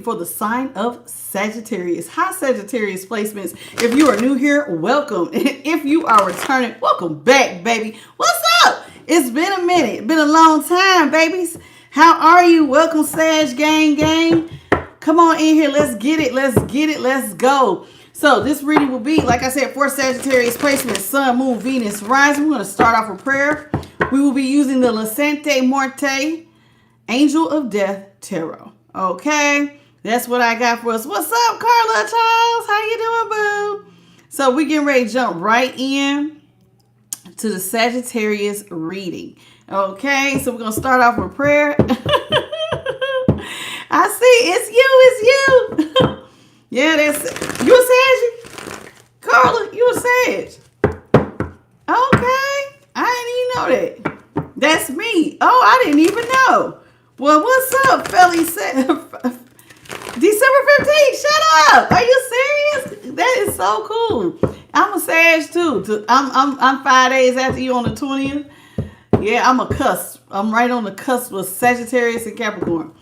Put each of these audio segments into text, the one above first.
for the sign of Sagittarius. Hi, Sagittarius placements. If you are new here, welcome. If you are returning, welcome back, baby. What's up? It's been a minute. It's been a long time, babies. How are you? Welcome, Sag gang. Come on in here. Let's get it. Let's go. So this reading will be, like I said, for Sagittarius placements, Sun, Moon, Venus, Rising. We're going to start off with prayer. We will be using the Lascente Morte Angel of Death Tarot. Okay. That's what I got for us. What's up, Carla Charles? How you doing, boo? So we getting ready to jump right in to the Sagittarius reading. Okay, so we're going to start off with prayer. I see, it's you. Yeah, that's, you a Sag? Carla, you a Sag? Okay, I didn't even know that. That's me. Oh, I didn't even know. Well, what's up, Felly? December 15th, shut up. Are you serious? That is so cool. I'm a Sag too. I'm 5 days after you on the 20th. Yeah, I'm a cusp. I'm right on the cusp of Sagittarius and Capricorn.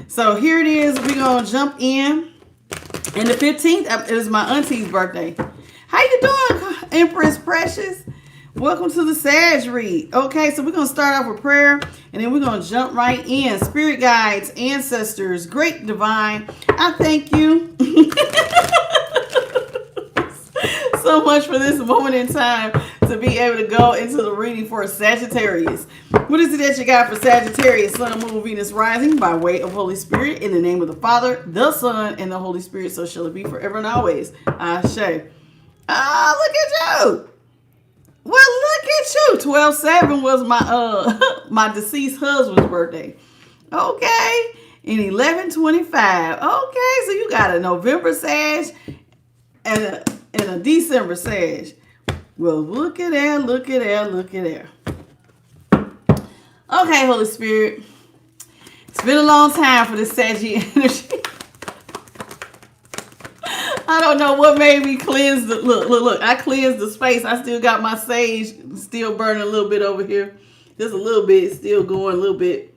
So here it is. We're going to jump in. And the 15th is my auntie's birthday. How you doing, Empress Precious? Welcome to the Sag read. Okay, so we're going to start off with prayer, and then we're going to jump right in. Spirit guides, ancestors, great divine, I thank you so much for this moment in time to be able to go into the reading for Sagittarius. What is it that you got for Sagittarius, Sun, Moon, Venus, Rising, by way of Holy Spirit, in the name of the Father, the Son, and the Holy Spirit, so shall it be forever and always. Ashe. Ah, look at you. Well, look at you. 12/7 was my my deceased husband's birthday. Okay. And 11/25. Okay, so you got a November Sag and a December Sag. Well, look at that. Okay, Holy Spirit. It's been a long time for this Saggy energy. I don't know what made me cleanse the look. I cleansed the space. I still got my sage still burning a little bit over here. Just a little bit, still going a little bit.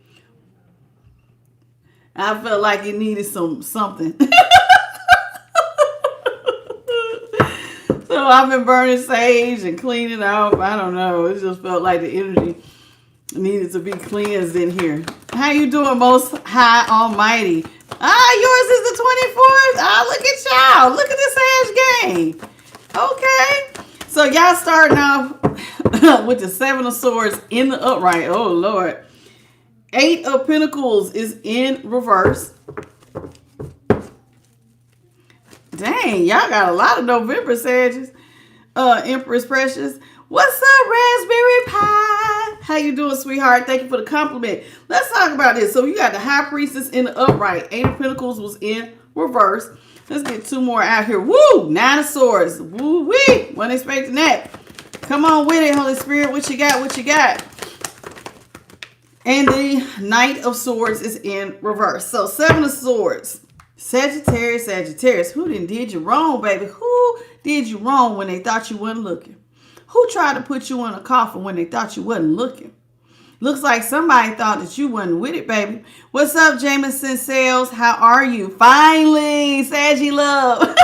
I felt like it needed something. So I've been burning sage and cleaning out. I don't know. It just felt like the energy needed to be cleansed in here. How you doing, Most High Almighty? Yours is the 24th. Look at y'all. Look at this Sag game. Okay. So y'all starting off with the 7 of Swords in the upright. Oh, Lord. 8 of Pentacles is in reverse. Dang, y'all got a lot of November Sages. Empress Precious. What's up, Raspberry Pie? How you doing, sweetheart? Thank you for the compliment. Let's talk about this. So you got the High Priestess in the upright. 8 of Pentacles was in reverse. Let's get 2 more out here. Woo! 9 of Swords. Woo-wee! Wasn't expecting that. Come on with it, Holy Spirit. What you got? And the Knight of Swords is in reverse. So 7 of Swords. Sagittarius. Who did you wrong, baby? Who did you wrong when they thought you wasn't looking? Who tried to put you in a coffin when they thought you wasn't looking? Looks like somebody thought that you wasn't with it, baby. What's up, Jameson Sales? How are you? Finally, Saggy love.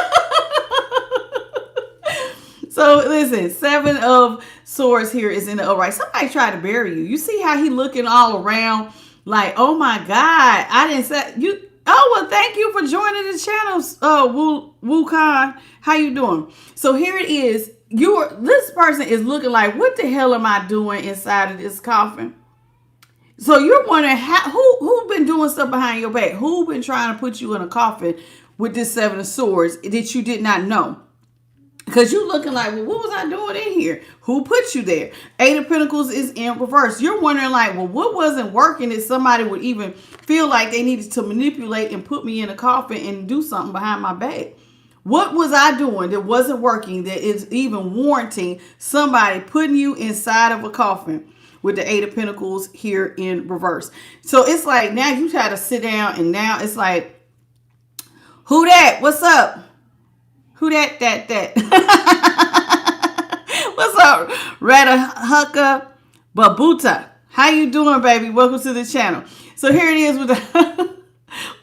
So listen, 7 of Swords here is in the upright. Somebody tried to bury you. You see how he looking all around like, oh my God, I didn't say you. Oh, well, thank you for joining the channel, Wu Khan. How you doing? So here it is. This person is looking like, what the hell am I doing inside of this coffin? So you're wondering who been doing stuff behind your back? Who been trying to put you in a coffin with this 7 of Swords that you did not know? Because you looking like, well, what was I doing in here? Who put you there? 8 of Pentacles is in reverse. You're wondering like, well, what wasn't working that somebody would even feel like they needed to manipulate and put me in a coffin and do something behind my back? What was I doing that wasn't working that is even warranting somebody putting you inside of a coffin with the 8 of Pentacles here in reverse? So it's like now you try to sit down and now it's like, who that? What's up? Who that? What's up, Rediscovering Babuta? How you doing, baby? Welcome to the channel. So here it is with the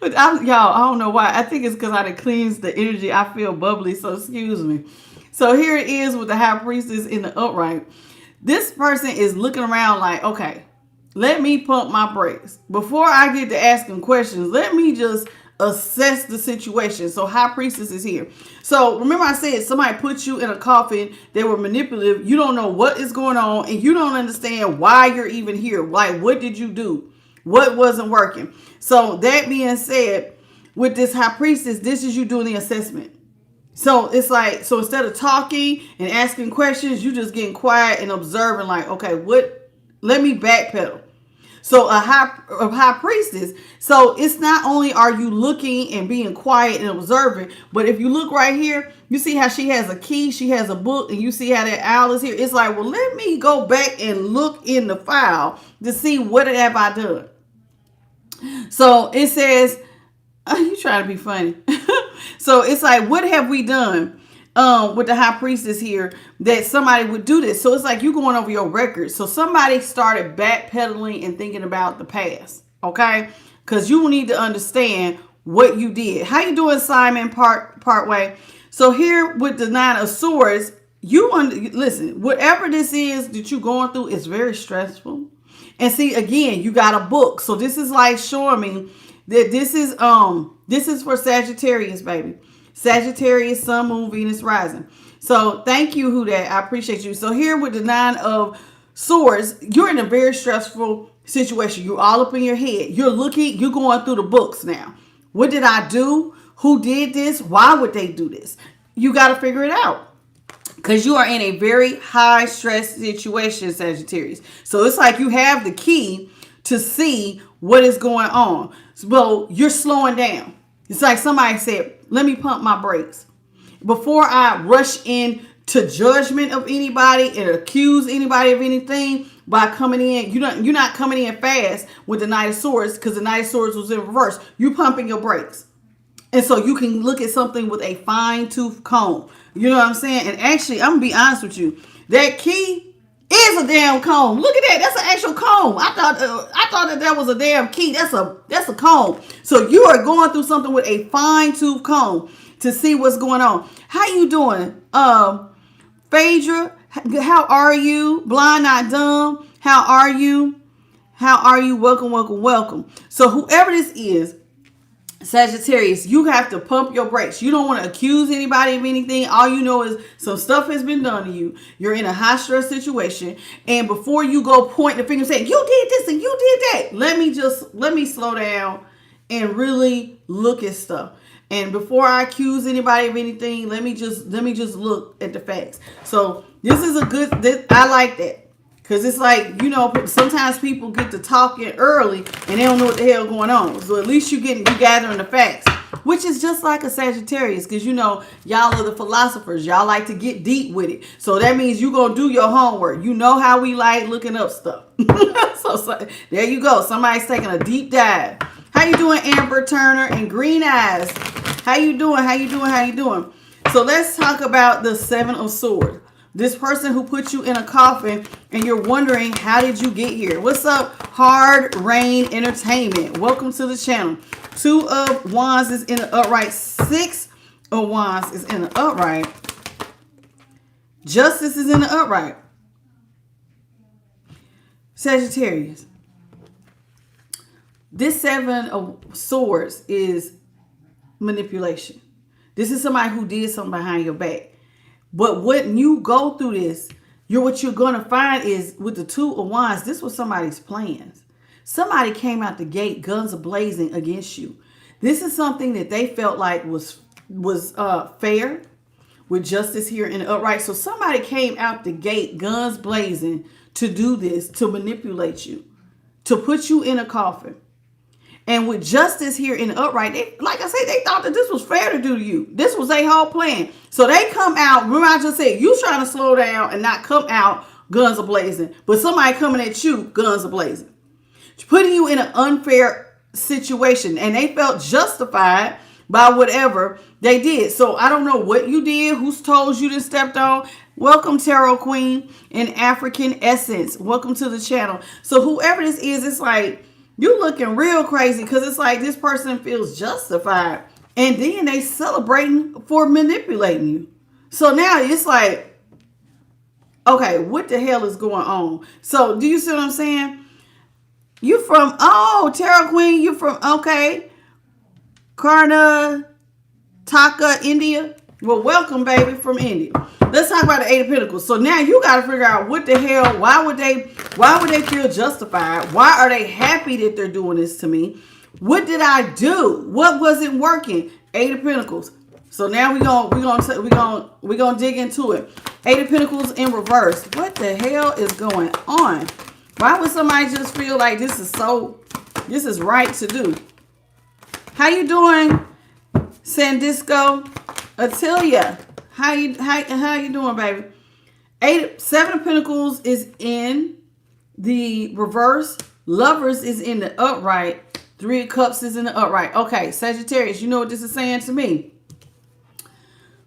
But y'all, I don't know why. I think it's because I done cleansed the energy. I feel bubbly, so excuse me. So here it is with the high priestess in the upright. This person is looking around like, okay, let me pump my brakes. Before I get to asking questions, let me just assess the situation. So high priestess is here. So remember I said somebody put you in a coffin. They were manipulative. You don't know what is going on and you don't understand why you're even here. Like, what did you do? What wasn't working? So that being said, with this high priestess, this is you doing the assessment. So it's like, so instead of talking and asking questions, you just getting quiet and observing like, okay, let me backpedal. So a high priestess. So it's not only are you looking and being quiet and observing, but if you look right here, you see how she has a key, she has a book, and you see how that owl is here. It's like, well, let me go back and look in the file to see what have I done. So it says, you trying to be funny. So it's like, what have we done with the high priestess here that somebody would do this? So it's like you going over your records. So somebody started backpedaling and thinking about the past, okay? Because you need to understand what you did. How you doing, Simon? Part way. So here with the Nine of Swords, listen. Whatever this is that you're going through is very stressful. And see, again, you got a book. So this is like showing me that this is for Sagittarius, baby. Sagittarius, Sun, Moon, Venus, Rising. So thank you, Huda. I appreciate you. So here with the Nine of Swords, you're in a very stressful situation. You're all up in your head. You're going through the books now. What did I do? Who did this? Why would they do this? You got to figure it out. Because you are in a very high stress situation, Sagittarius. So it's like you have the key to see what is going on. So you're slowing down. It's like somebody said, let me pump my brakes. Before I rush into judgment of anybody and accuse anybody of anything by coming in, you're not coming in fast with the Knight of Swords because the Knight of Swords was in reverse. You pumping your brakes. And so you can look at something with a fine-tooth comb. You know what I'm saying? And actually, I'm going to be honest with you. That key is a damn comb. Look at that. That's an actual comb. I thought that was a damn key. That's a comb. So you are going through something with a fine-tooth comb to see what's going on. How you doing? Phaedra, how are you? Blind Not Dumb, how are you? How are you? Welcome, welcome, welcome. So whoever this is, Sagittarius, you have to pump your brakes. You don't want to accuse anybody of anything. All you know is some stuff has been done to you. You're in a high stress situation. And before you go point the finger saying, you did this and you did that. Let me slow down and really look at stuff. And before I accuse anybody of anything, let me just look at the facts. So this is I like that. Because it's like, sometimes people get to talking early and they don't know what the hell going on. So at least you gathering the facts, which is just like a Sagittarius. Because, y'all are the philosophers. Y'all like to get deep with it. So that means you're going to do your homework. You know how we like looking up stuff. so there you go. Somebody's taking a deep dive. How you doing, Amber Turner and Green Eyes? How you doing? How you doing? How you doing? So let's talk about the Seven of Swords. This person who put you in a coffin and you're wondering, how did you get here? What's up, Hard Rain Entertainment? Welcome to the channel. Two of Wands is in the upright. Six of Wands is in the upright. Justice is in the upright. Sagittarius. This Seven of Swords is manipulation. This is somebody who did something behind your back. But when you go through this, what you're going to find is with the Two of Wands, this was somebody's plans. Somebody came out the gate, guns a-blazing against you. This is something that they felt like was fair, with justice here in the upright. So somebody came out the gate, guns blazing, to do this, to manipulate you, to put you in a coffin. And with justice here in the upright, like I said, they thought that this was fair to do to you. This was their whole plan. So they come out. Remember I just said, you trying to slow down and not come out guns a-blazing. But somebody coming at you, guns a-blazing. Putting you in an unfair situation. And they felt justified by whatever they did. So I don't know what you did, whose toes you done stepped on. Welcome, Tarot Queen and African Essence. Welcome to the channel. So whoever this is, it's like, You looking real crazy because it's like this person feels justified. And then they celebrating for manipulating you. So now it's like, okay, what the hell is going on? So do you see what I'm saying? You from, Tarot Queen, you from, okay, Karnataka, India. Well, welcome, baby, from India. Let's talk about the Eight of Pentacles. So now you got to figure out what the hell, why would they feel justified? Why are they happy that they're doing this to me? What did I do? What wasn't working? Eight of Pentacles. So now we're gonna dig into it. Eight of Pentacles in reverse. What the hell is going on? Why would somebody just feel like this is right to do? How you doing, Sandisco? Atilia, how you doing, baby? Seven of Pentacles is in the reverse. Lovers is in the upright. Three of Cups is in the upright. Okay, Sagittarius, you know what this is saying to me?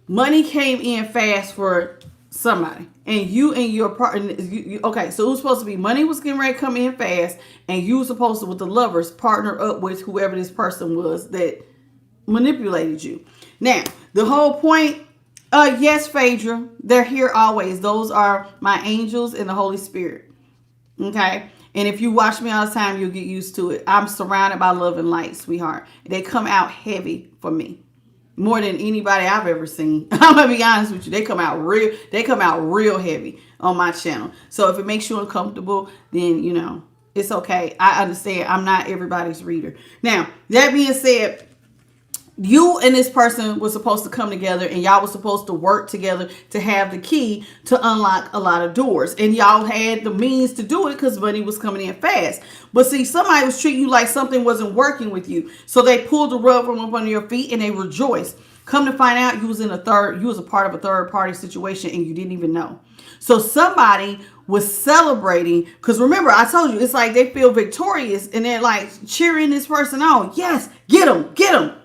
Money came in fast for somebody. And you and your partner, okay, so it was supposed to be money was getting ready to come in fast. And you were supposed to, with the lovers, partner up with whoever this person was that manipulated you. Now, the whole point, yes, Phaedra, they're here always. Those are my angels and the Holy Spirit. Okay? And if you watch me all the time, you'll get used to it. I'm surrounded by love and light, sweetheart. They come out heavy for me. More than anybody I've ever seen. I'm going to be honest with you. They come out real heavy on my channel. So if it makes you uncomfortable, then, you know, it's okay. I understand. I'm not everybody's reader. Now, that being said, you and this person was supposed to come together and y'all was supposed to work together to have the key to unlock a lot of doors. And y'all had the means to do it because money was coming in fast. But see, somebody was treating you like something wasn't working with you. So they pulled the rug from up under your feet and they rejoiced. Come to find out you was a part of a third party situation and you didn't even know. So somebody was celebrating because remember, I told you, it's like they feel victorious and they're like cheering this person on. Yes, get them, get them.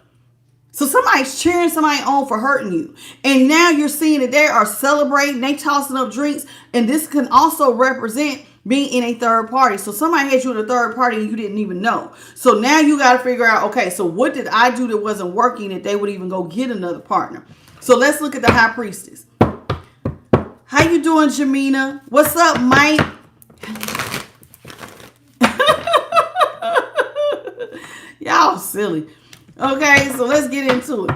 So somebody's cheering somebody on for hurting you. And now you're seeing that they are celebrating. They tossing up drinks. And this can also represent being in a third party. So somebody had you in a third party and you didn't even know. So now you got to figure out, okay, so what did I do that wasn't working that they would even go get another partner? So let's look at the High Priestess. How you doing, Jamina? What's up, Mike? Y'all silly. Okay, so let's get into it.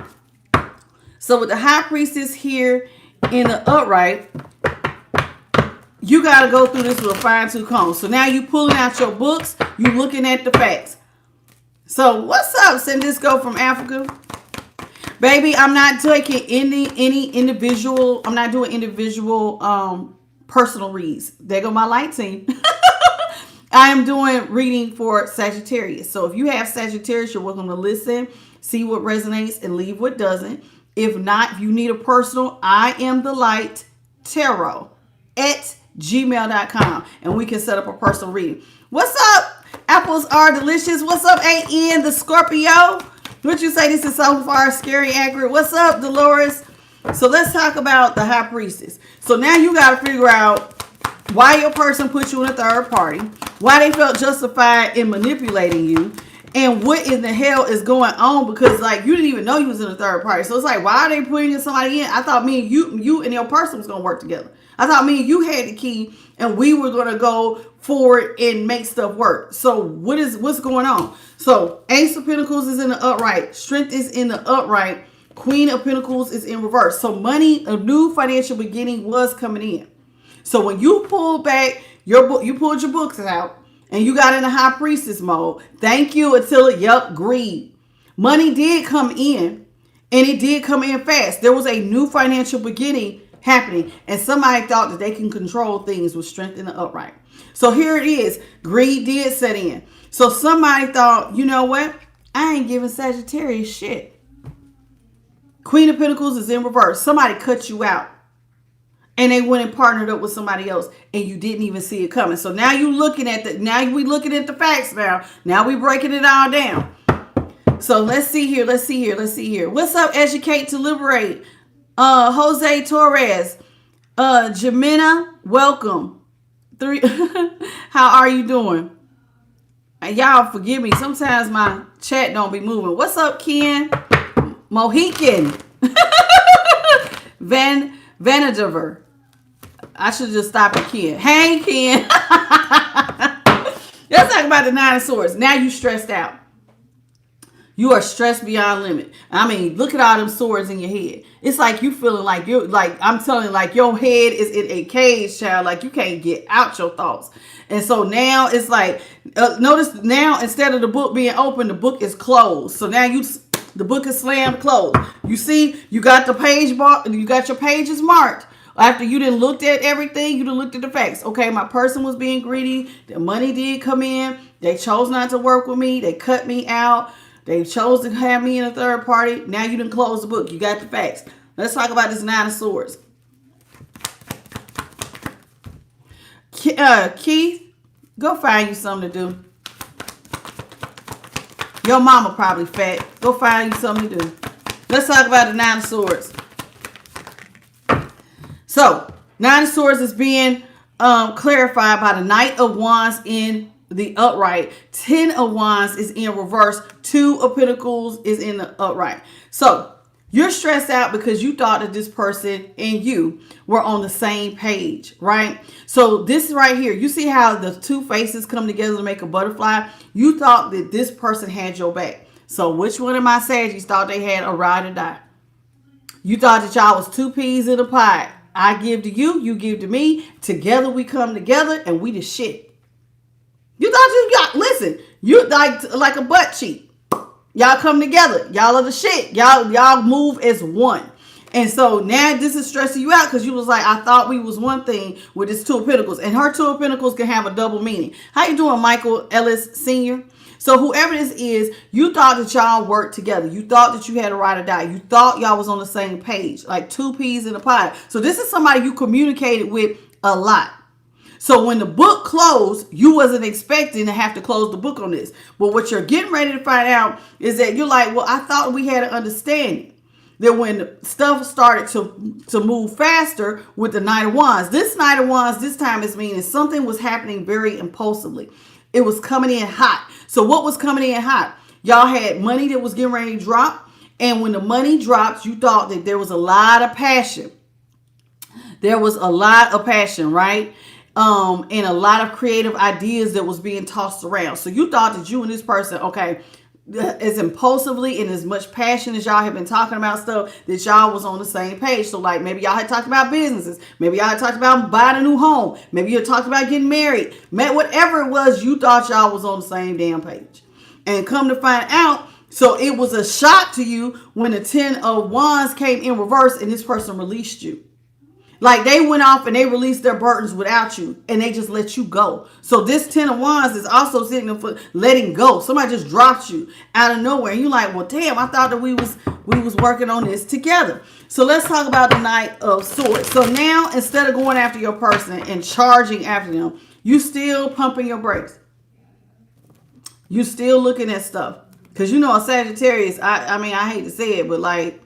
So with the High Priestess here in the upright, you got to go through this with a fine-tooth comb. So now you pulling out your books, you looking at the facts. So what's up, Sandisco from Africa? Baby, I'm not taking any individual, I'm not doing individual personal reads. There go my light team. I am doing reading for Sagittarius. So if you have Sagittarius, you're welcome to listen, see what resonates, and leave what doesn't. If not, if you need a personal, I am the light tarot at gmail.com, and we can set up a personal reading. What's up? Apples are delicious. What's up, AN, the Scorpio? What you say? This is so far scary accurate. What's up, Dolores? So let's talk about the High Priestess. So now you got to figure out why your person put you in a third party, why they felt justified in manipulating you, and what in the hell is going on, because like you didn't even know you was in a third party. So it's like, why are they putting somebody in? I thought me and you and your person was going to work together. I thought me and you had the key and we were going to go forward and make stuff work. So what's going on? So Ace of Pentacles is in the upright. Strength is in the upright. Queen of Pentacles is in reverse. So money, a new financial beginning was coming in. So when you pulled back your book, you pulled your books out and you got in the High Priestess mode. Thank you, Attila. Yup, greed. Money did come in and it did come in fast. There was a new financial beginning happening and somebody thought that they can control things with strength in the upright. So here it is. Greed did set in. So somebody thought, you know what? I ain't giving Sagittarius shit. Queen of Pentacles is in reverse. Somebody cut you out. And they went and partnered up with somebody else and you didn't even see it coming. So now you looking at we looking at the facts now. Now we breaking it all down. So let's see here. What's up, Educate to Liberate? Jose Torres. Jimena, welcome. How are you doing? And y'all forgive me. Sometimes my chat don't be moving. What's up, Ken? Mohican. Vanadover. I should just stop at Ken. Hey, Ken. Let's talk about the Nine of Swords. Now you stressed out. You are stressed beyond limit. I mean, look at all them swords in your head. It's like you feeling like you're like, I'm telling you, like your head is in a cage, child. Like you can't get out your thoughts. And so now it's like, notice now instead of the book being open, the book is closed. So now the book is slammed closed. You see, you got the page bar, you got your pages marked. After you didn't looked at everything, you didn't looked at the facts. Okay, my person was being greedy. The money did come in. They chose not to work with me. They cut me out. They chose to have me in a third party. Now you didn't close the book. You got the facts. Let's talk about this Nine of Swords. Keith, go find you something to do. Your mama probably fat. Go find you something to do. Let's talk about the Nine of Swords. So, Nine of Swords is being clarified by the Knight of Wands in the upright. 10 of Wands is in reverse. 2 of Pentacles is in the upright. So, you're stressed out because you thought that this person and you were on the same page, right? So, this right here, you see how the two faces come together to make a butterfly? You thought that this person had your back. So, which one of my Saggies thought they had a ride or die? You thought that y'all was two peas in a pod. I give to you, you give to me. Together we come together and we the shit. You thought you got, listen, you like a butt cheek. Y'all come together. Y'all are the shit. Y'all move as one. And so now this is stressing you out because you was like, I thought we was one thing with this Two of Pentacles. And her Two of Pentacles can have a double meaning. How you doing, Michael Ellis Sr.? So whoever this is, you thought that y'all worked together. You thought that you had a ride or die. You thought y'all was on the same page, like two peas in a pod. So this is somebody you communicated with a lot. So when the book closed, you wasn't expecting to have to close the book on this. But what you're getting ready to find out is that you're like, well, I thought we had an understanding that when stuff started to move faster with the Knight of Wands, this Knight of Wands this time is meaning something was happening very impulsively. It was coming in hot. So what was coming in hot? Y'all had money that was getting ready to drop. And when the money dropped, you thought that there was a lot of passion. There was a lot of passion, right? And a lot of creative ideas that was being tossed around. So you thought that you and this person, okay, as impulsively and as much passion as y'all have been talking about stuff, that y'all was on the same page. So like maybe y'all had talked about businesses. Maybe y'all had talked about buying a new home. Maybe you had talked about getting married. Whatever it was, you thought y'all was on the same damn page. And come to find out, so it was a shock to you when the 10 of Wands came in reverse and this person released you. Like they went off and they released their burdens without you and they just let you go. So this 10 of Wands is also sitting for letting go. Somebody just dropped you out of nowhere. And you're like, well, damn, I thought that we was working on this together. So let's talk about the Knight of Swords. So now instead of going after your person and charging after them, you still pumping your brakes. You still looking at stuff. Because you know a Sagittarius, I mean, I hate to say it, but like,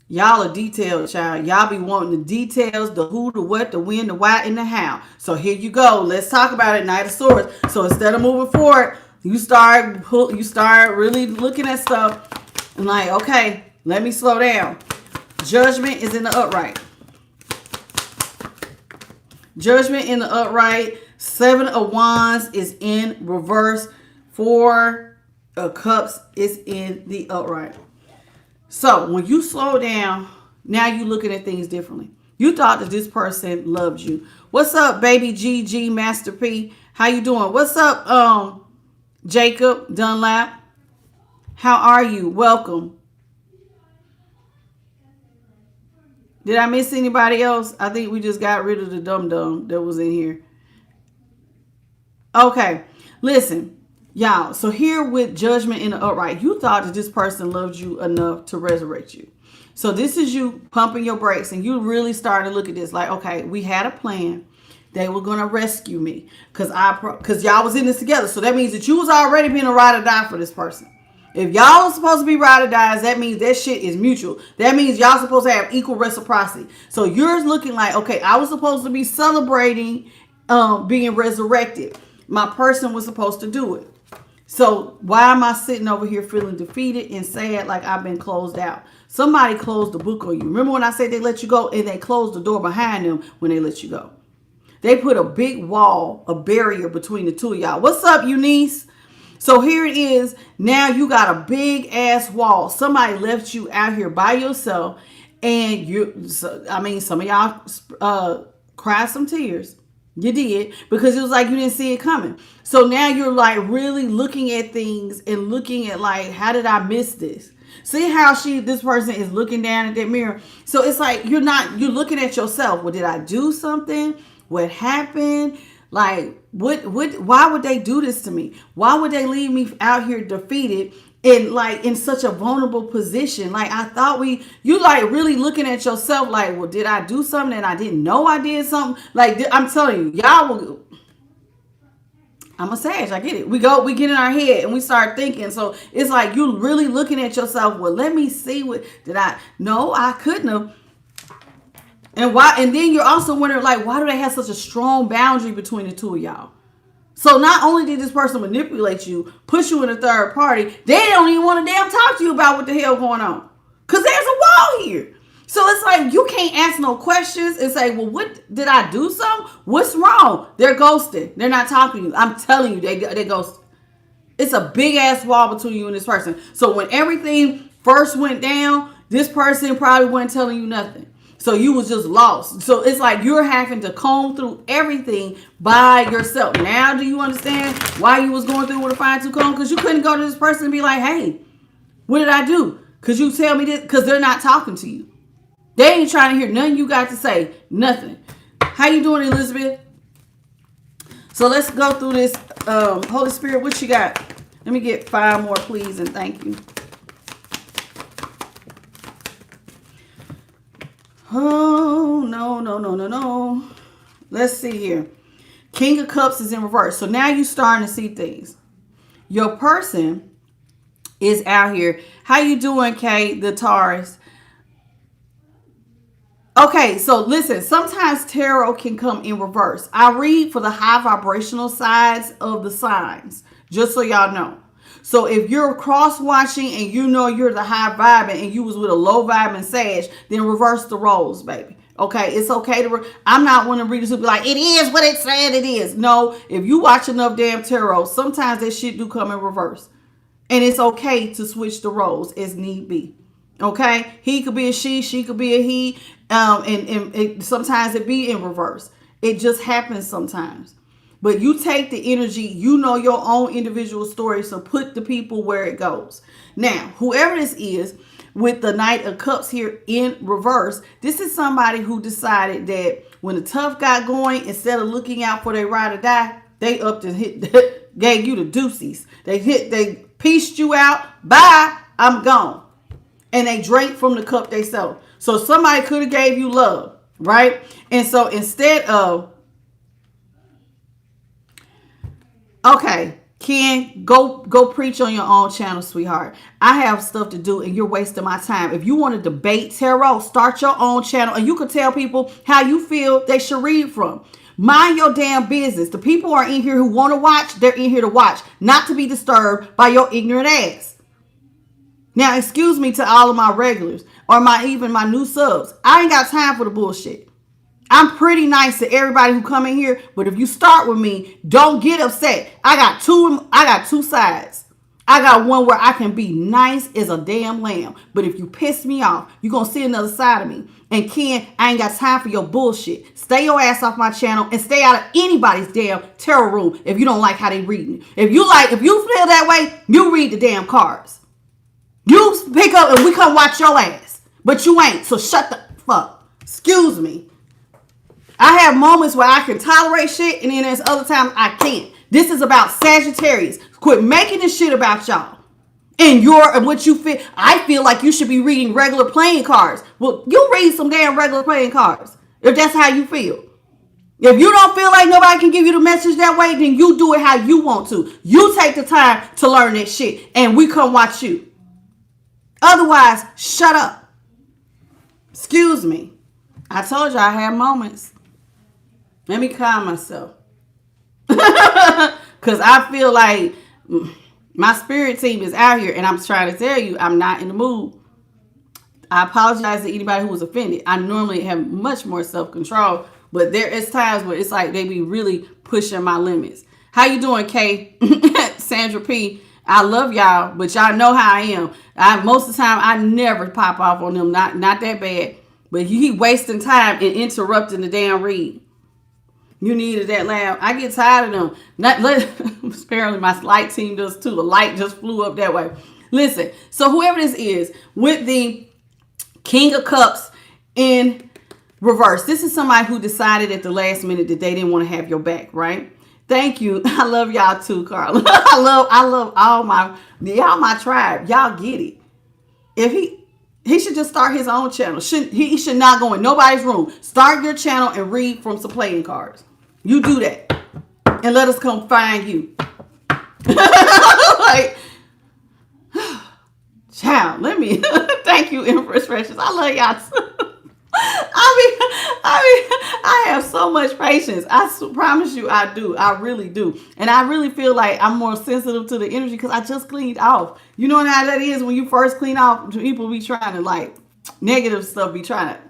y'all are detailed, child. Y'all be wanting the details, the who, the what, the when, the why, and the how. So here you go. Let's talk about it. Knight of Swords. So instead of moving forward, you start really looking at stuff and like, okay, let me slow down. Judgment is in the upright. Judgment in the upright. 7 of Wands is in reverse. 4 of Cups is in the upright. So when you slow down, now you're looking at things differently. You thought that this person loved you. What's up, baby GG Master P? How you doing? What's up, Jacob Dunlap? How are you? Welcome. Did I miss anybody else? I think we just got rid of the dum-dum that was in here. Okay, listen. Y'all, so here with Judgment in the upright, you thought that this person loved you enough to resurrect you. So this is you pumping your brakes and you really starting to look at this like, okay, we had a plan. They were going to rescue me because y'all was in this together. So that means that you was already being a ride or die for this person. If y'all was supposed to be ride or dies, that means that shit is mutual. That means y'all supposed to have equal reciprocity. So yours looking like, okay, I was supposed to be celebrating being resurrected. My person was supposed to do it. So why am I sitting over here feeling defeated and sad like I've been closed out? Somebody closed the book on you. Remember when I said they let you go and they closed the door behind them when they let you go? They put a big wall, a barrier between the two of y'all. What's up, Eunice? So here it is. Now you got a big ass wall. Somebody left you out here by yourself. And some of y'all cried some tears. You did, because it was like you didn't see it coming. So now you're like really looking at things and looking at like, how did I miss this? See how this person is looking down at that mirror. So it's like you're looking at yourself. Well, did I do something? What happened? Like, why would they do this to me? Why would they leave me out here defeated and like in such a vulnerable position? Like, I thought you like really looking at yourself like, well, did I do something and I didn't know I did something? Like, I'm telling you, I'm a Sag, I get it. We get in our head and we start thinking. So it's like you really looking at yourself. Well, let me see no, I couldn't have. And why? And then you're also wondering, like, why do they have such a strong boundary between the two of y'all? So not only did this person manipulate you, push you in a third party, they don't even want to damn talk to you about what the hell going on. Because there's a wall here. So it's like you can't ask no questions and say, well, what did I do something? What's wrong? They're ghosting. They're not talking to you. I'm telling you, they ghosting. It's a big ass wall between you and this person. So when everything first went down, this person probably wasn't telling you nothing. So you was just lost. So it's like you're having to comb through everything by yourself. Now do you understand why you was going through with a fine-tooth comb? Because you couldn't go to this person and be like, hey, what did I do? Because you tell me this. Because they're not talking to you. They ain't trying to hear nothing you got to say. Nothing. How you doing, Elizabeth? So let's go through this. Holy Spirit, what you got? Let me get 5 more, please, and thank you. Oh, no. Let's see here. King of Cups is in reverse. So now you're starting to see things. Your person is out here. How you doing, Kay, the Taurus? Okay, so listen, sometimes tarot can come in reverse. I read for the high vibrational sides of the signs, just so y'all know. So if you're cross-watching and you know you're the high vibing and you was with a low vibing Sag, then reverse the roles, baby. Okay, it's okay to... I'm not one of the readers who be like, it is what it said it is. No, if you watch enough damn tarot, sometimes that shit do come in reverse. And it's okay to switch the roles as need be. Okay? He could be a she could be a he. And sometimes it be in reverse. It just happens sometimes. But you take the energy, you know your own individual story, so put the people where it goes. Now, whoever this is with the Knight of Cups here in reverse, this is somebody who decided that when the tough got going, instead of looking out for their ride or die, they upped and gave you the deuces. They pieced you out. Bye, I'm gone. And they drank from the cup they sold. So somebody could have gave you love, right? And so instead of... Okay, Ken, go preach on your own channel, sweetheart. I have stuff to do and you're wasting my time. If you want to debate tarot, start your own channel and you can tell people how you feel they should read from. Mind your damn business. The people are in here who want to watch, they're in here to watch, not to be disturbed by your ignorant ass. Now, excuse me to all of my regulars or even my new subs. I ain't got time for the bullshit. I'm pretty nice to everybody who come in here, but if you start with me, don't get upset. I got two sides. I got one where I can be nice as a damn lamb, but if you piss me off, you're going to see another side of me. And Ken, I ain't got time for your bullshit. Stay your ass off my channel and stay out of anybody's damn tarot room if you don't like how they reading. If you feel that way, you read the damn cards. You pick up and we come watch your ass, but you ain't, so shut the fuck. Excuse me. I have moments where I can tolerate shit, and then there's other times I can't. This is about Sagittarius. Quit making this shit about y'all. And what you feel. I feel like you should be reading regular playing cards. Well, you read some damn regular playing cards. If that's how you feel. If you don't feel like nobody can give you the message that way, then you do it how you want to. You take the time to learn that shit, and we come watch you. Otherwise, shut up. Excuse me. I told you I had moments. Let me calm myself. Because I feel like My spirit team is out here, and I'm trying to tell you, I'm not in the mood. I apologize to anybody who was offended. I normally have much more self-control, but there is times where it's like they be really pushing my limits. How you doing, Kay? Sandra P. I love y'all, but y'all know how I am. Most of the time, I never pop off on them. Not that bad. But he wasting time and interrupting the damn read. You needed that loud. I get tired of them. Apparently, my light team does too. The light just flew up that way. Listen, so whoever this is, with the King of Cups in reverse, this is somebody who decided at the last minute that they didn't want to have your back, right? Thank you. I love y'all too, Carla. I love all my tribe. Y'all get it. If he should just start his own channel. He should not go in nobody's room. Start your channel and read from some playing cards. You do that. And let us come find you. Like, child, let me thank you, Empress Precious. I love y'all too. I have so much patience. I promise you I do. I really do. And I really feel like I'm more sensitive to the energy because I just cleaned off. You know how that is when you first clean off, people be trying to like negative stuff, be trying to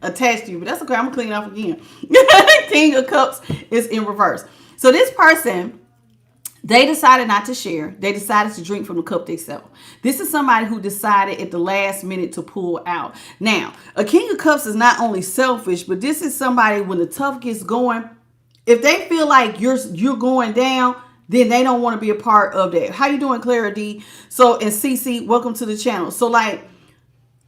attach to you. But that's okay. I'm going to clean off again. King of Cups is in reverse. So this person, they decided not to share. They decided to drink from the cup themselves. This is somebody who decided at the last minute to pull out. Now, a King of Cups is not only selfish, but this is somebody when the tough gets going, if they feel like you're going down, then they don't want to be a part of that. How you doing, Clara D? So, and CC, welcome to the channel. So, like,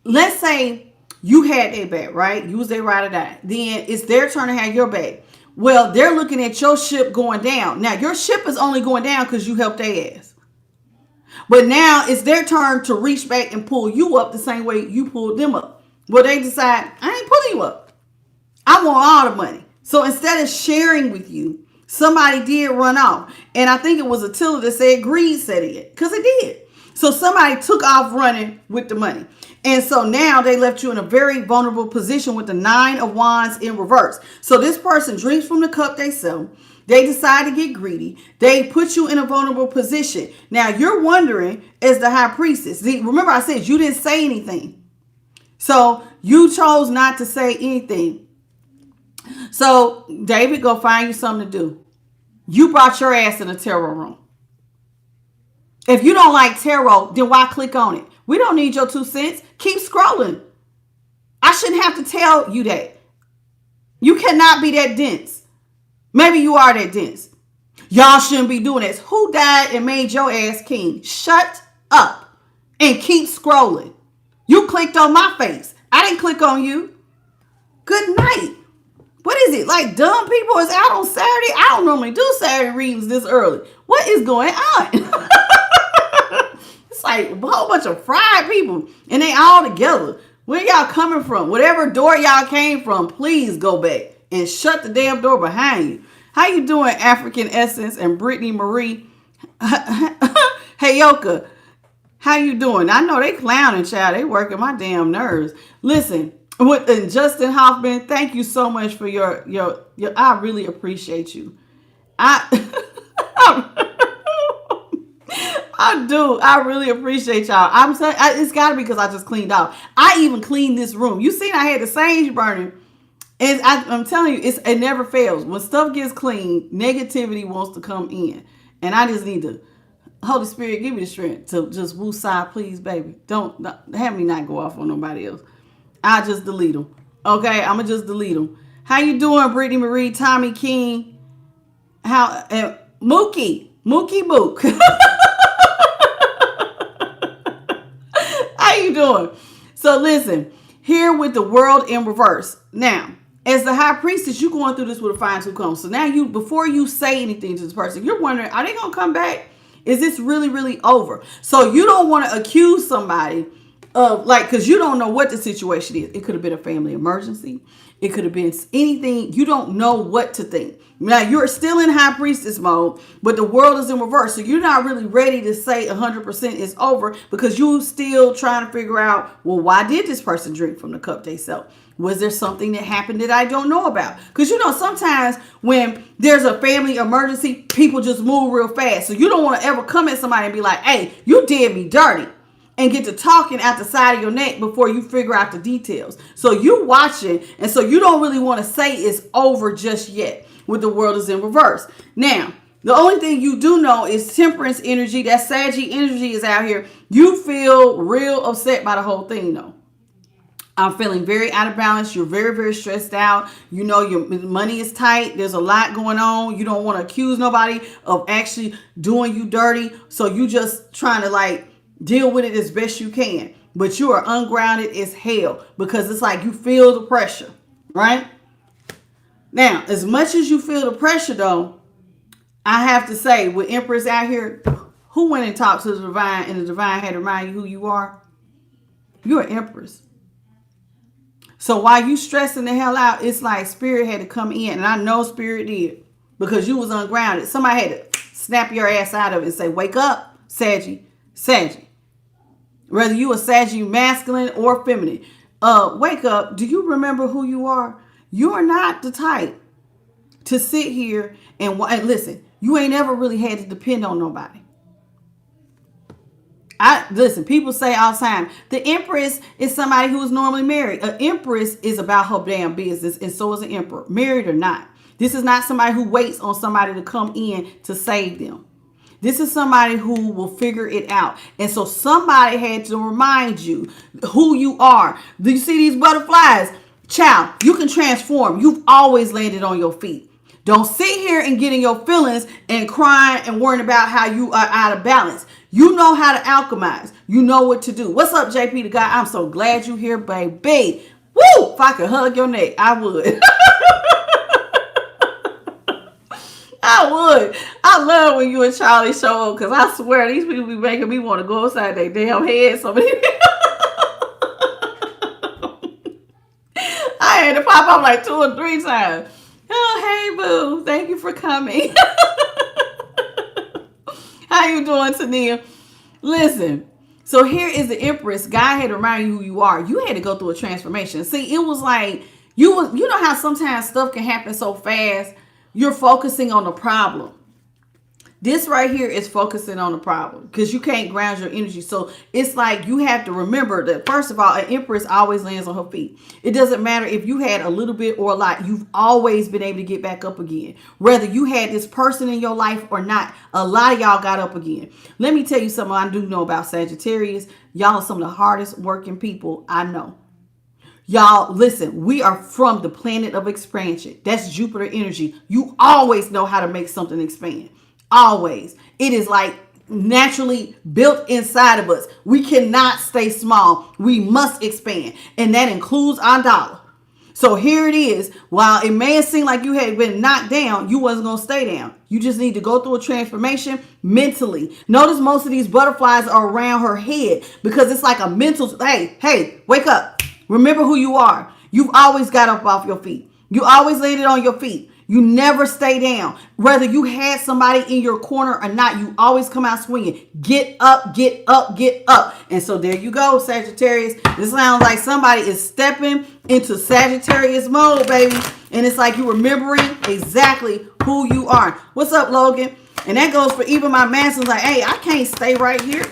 let's say you had their back, right? You was their ride or die. Then it's their turn to have your back. Well, they're looking at your ship going down. Now, your ship is only going down because you helped their ass. But now it's their turn to reach back and pull you up the same way you pulled them up. Well, they decide, I ain't pulling you up. I want all the money. So instead of sharing with you, somebody did run off. And I think it was Attila that said greed said it. Because it did. So somebody took off running with the money. And so now they left you in a very vulnerable position with the 9 of Wands in reverse. So this person drinks from the cup they sell. They decide to get greedy. They put you in a vulnerable position. Now you're wondering, as the high priestess, remember I said you didn't say anything. So you chose not to say anything. So David, go find you something to do. You brought your ass in the tarot room. If you don't like tarot, then why click on it? We don't need your 2 cents. Keep scrolling. I shouldn't have to tell you that. You cannot be that dense. Maybe you are that dense. Y'all shouldn't be doing this. Who died and made your ass king? Shut up and keep scrolling. You clicked on my face. I didn't click on you. Good night. What is it? Like dumb people is out on Saturday? I don't normally do Saturday readings this early. What is going on? It's like a whole bunch of fried people and they all together. Where y'all coming from? Whatever door y'all came from, please go back and shut the damn door behind you. How you doing, African Essence and Brittany Marie? Hey, Yoka, how you doing? I know they clowning, child. They working my damn nerves. Listen, with Justin Hoffman, thank you so much for your I really appreciate you. I do. I really appreciate y'all. I'm saying it's got to be because I just cleaned out. I even cleaned this room. You seen I had the sage burning. And I'm telling you, it never fails. When stuff gets clean, negativity wants to come in. And I just need to, Holy Spirit, give me the strength to just woosah, please, baby. Don't have me not go off on nobody else. I'll just delete them. Okay? I'm going to just delete them. How you doing, Brittany Marie, Tommy King? Mookie Mook. How you doing? So listen, here with the world in reverse. Now, as the high priestess, you're going through this with a fine-tooth comb. So now before you say anything to this person, you're wondering, are they going to come back? Is this really, really over? So you don't want to accuse somebody of like, because you don't know what the situation is. It could have been a family emergency. It could have been anything. You don't know what to think. Now, you're still in high priestess mode, but the world is in reverse. So you're not really ready to say 100% is over, because you're still trying to figure out, well, why did this person drink from the cup they sell? Was there something that happened that I don't know about? Because, sometimes when there's a family emergency, people just move real fast. So you don't want to ever come at somebody and be like, hey, you did me dirty, and get to talking out the side of your neck before you figure out the details. So you watching, and so you don't really want to say it's over just yet when the world is in reverse. Now, the only thing you do know is temperance energy, that Saggy energy is out here. You feel real upset by the whole thing, though. I'm feeling very out of balance. You're very, very stressed out. Your money is tight. There's a lot going on. You don't want to accuse nobody of actually doing you dirty. So you just trying to deal with it as best you can. But you are ungrounded as hell, because it's like you feel the pressure, right? Now, as much as you feel the pressure, though, I have to say, with Empress out here, who went and talked to the divine, and the divine had to remind you who you are? You're an Empress. So while you stressing the hell out, it's like Spirit had to come in, and I know Spirit did, because you was ungrounded. Somebody had to snap your ass out of it and say, wake up, Saggy. Whether you a Saggy masculine or feminine, wake up. Do you remember who you are? You are not the type to sit here and listen. You ain't ever really had to depend on nobody. Listen, people say all the time, the Empress is somebody who is normally married. An Empress is about her damn business, and so is an Emperor, married or not. This is not somebody who waits on somebody to come in to save them. This is somebody who will figure it out. And so somebody had to remind you who you are. Do you see these butterflies? Child, you can transform. You've always landed on your feet. Don't sit here and get in your feelings and crying and worrying about how you are out of balance. You know how to alchemize. You know what to do. What's up, JP the guy? I'm so glad you're here, baby. Woo! If I could hug your neck, I would. I would. I love when you and Charlie show up, because I swear these people be making me want to go upside their damn head. So many. I had to pop up like 2 or 3 times. Oh, hey, boo. Thank you for coming. How you doing, Tania? Listen. So here is the Empress. God had to remind you who you are. You had to go through a transformation. See, it was like, you know how sometimes stuff can happen so fast. You're focusing on the problem. This right here is focusing on the problem, because you can't ground your energy. So it's like you have to remember that, first of all, an Empress always lands on her feet. It doesn't matter if you had a little bit or a lot. You've always been able to get back up again. Whether you had this person in your life or not, a lot of y'all got up again. Let me tell you something I do know about Sagittarius. Y'all are some of the hardest working people I know. Y'all, listen, we are from the planet of expansion. That's Jupiter energy. You always know how to make something expand. Always. It is like naturally built inside of us. We cannot stay small. We must expand. And that includes our dollar. So here it is. While it may seem like you had been knocked down, you wasn't going to stay down. You just need to go through a transformation mentally. Notice most of these butterflies are around her head, because it's like a mental, hey, wake up. Remember who you are. You've always got up off your feet. You always laid it on your feet. You never stay down. Whether you had somebody in your corner or not, you always come out swinging. Get up, get up, get up. And so there you go, Sagittarius. This sounds like somebody is stepping into Sagittarius mode, baby. And it's like you're remembering exactly who you are. What's up, Logan? And that goes for even my masters. Like, hey, I can't stay right here.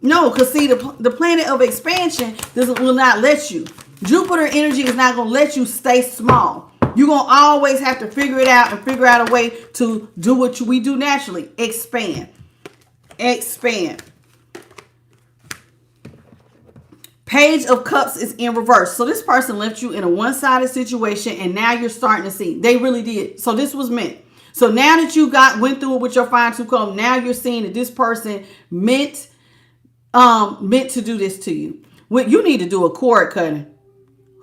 No, because see, the planet of expansion will not let you. Jupiter energy is not going to let you stay small. You're going to always have to figure it out and figure out a way to do what we do naturally. Expand. Expand. Page of Cups is in reverse. So this person left you in a one-sided situation, and now you're starting to see. They really did. So this was meant. So now that you went through it with your fine-tooth comb, now you're seeing that this person meant to do this to you. You need to do a cord cutting.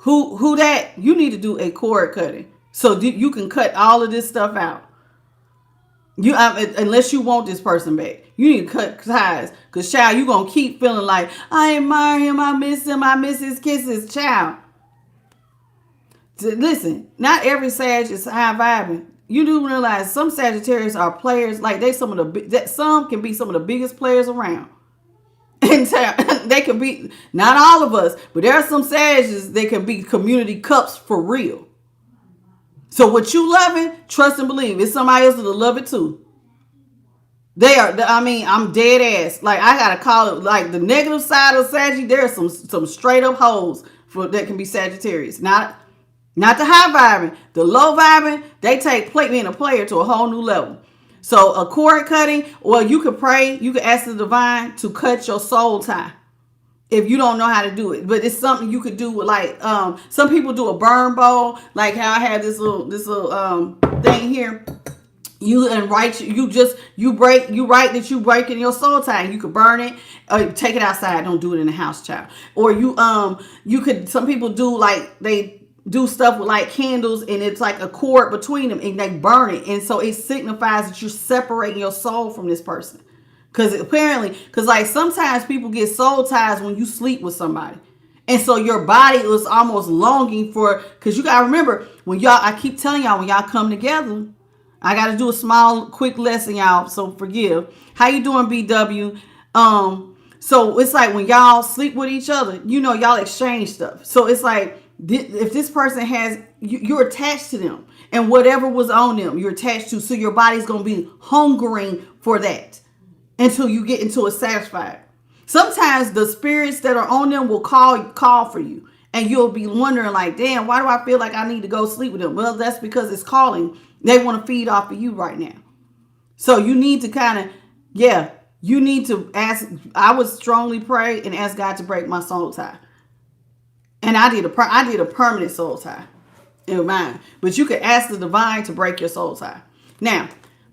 Who that? You need to do a cord cutting so you can cut all of this stuff out. Unless you want this person back, you need to cut ties. Because, child, you're going to keep feeling like, I admire him, I miss him, I miss his kisses. Child, listen, not every Sag is high vibing. You do realize some Sagittarius are players. Like, some can be some of the biggest players around. And they can be, not all of us, but there are some Sagittarius that can be community cups for real. So what you loving, trust and believe. It's somebody else that'll love it too. I'm dead ass. Like, I gotta call it, like, the negative side of Sagittarius. There are some straight up hoes that can be Sagittarius. Not the high vibing, the low vibing. They take being a player to a whole new level. So a cord cutting, well, you could pray, you could ask the divine to cut your soul tie. If you don't know how to do it, but it's something you could do with, like, some people do a burn bowl, like how I have this little thing here. You write that you breaking your soul tie. You could burn it, or take it outside. Don't do it in the house, child. Or some people do, like, they do stuff with, like, candles, and it's like a cord between them, and they burn it, and so it signifies that you're separating your soul from this person. Because like sometimes people get soul ties when you sleep with somebody. And so your body was almost longing for, because you got to remember, I keep telling y'all, when y'all come together, I got to do a small, quick lesson, y'all, so forgive. How you doing, BW? So it's like when y'all sleep with each other, y'all exchange stuff. So it's like, if this person you're attached to them, and whatever was on them, you're attached to. So your body's going to be hungering for that until you get into it satisfied. Sometimes the spirits that are on them will call for you, and you'll be wondering, like, damn, why do I feel like I need to go sleep with them? Well, that's because it's calling. They want to feed off of you right now. So you need to you need to ask. I would strongly pray and ask God to break my soul tie. And I did a permanent soul tie in mine. But you could ask the divine to break your soul tie. Now,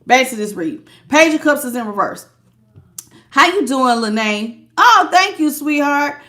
back to this read. Page of Cups is in reverse. How you doing, Lene? Oh, thank you, sweetheart.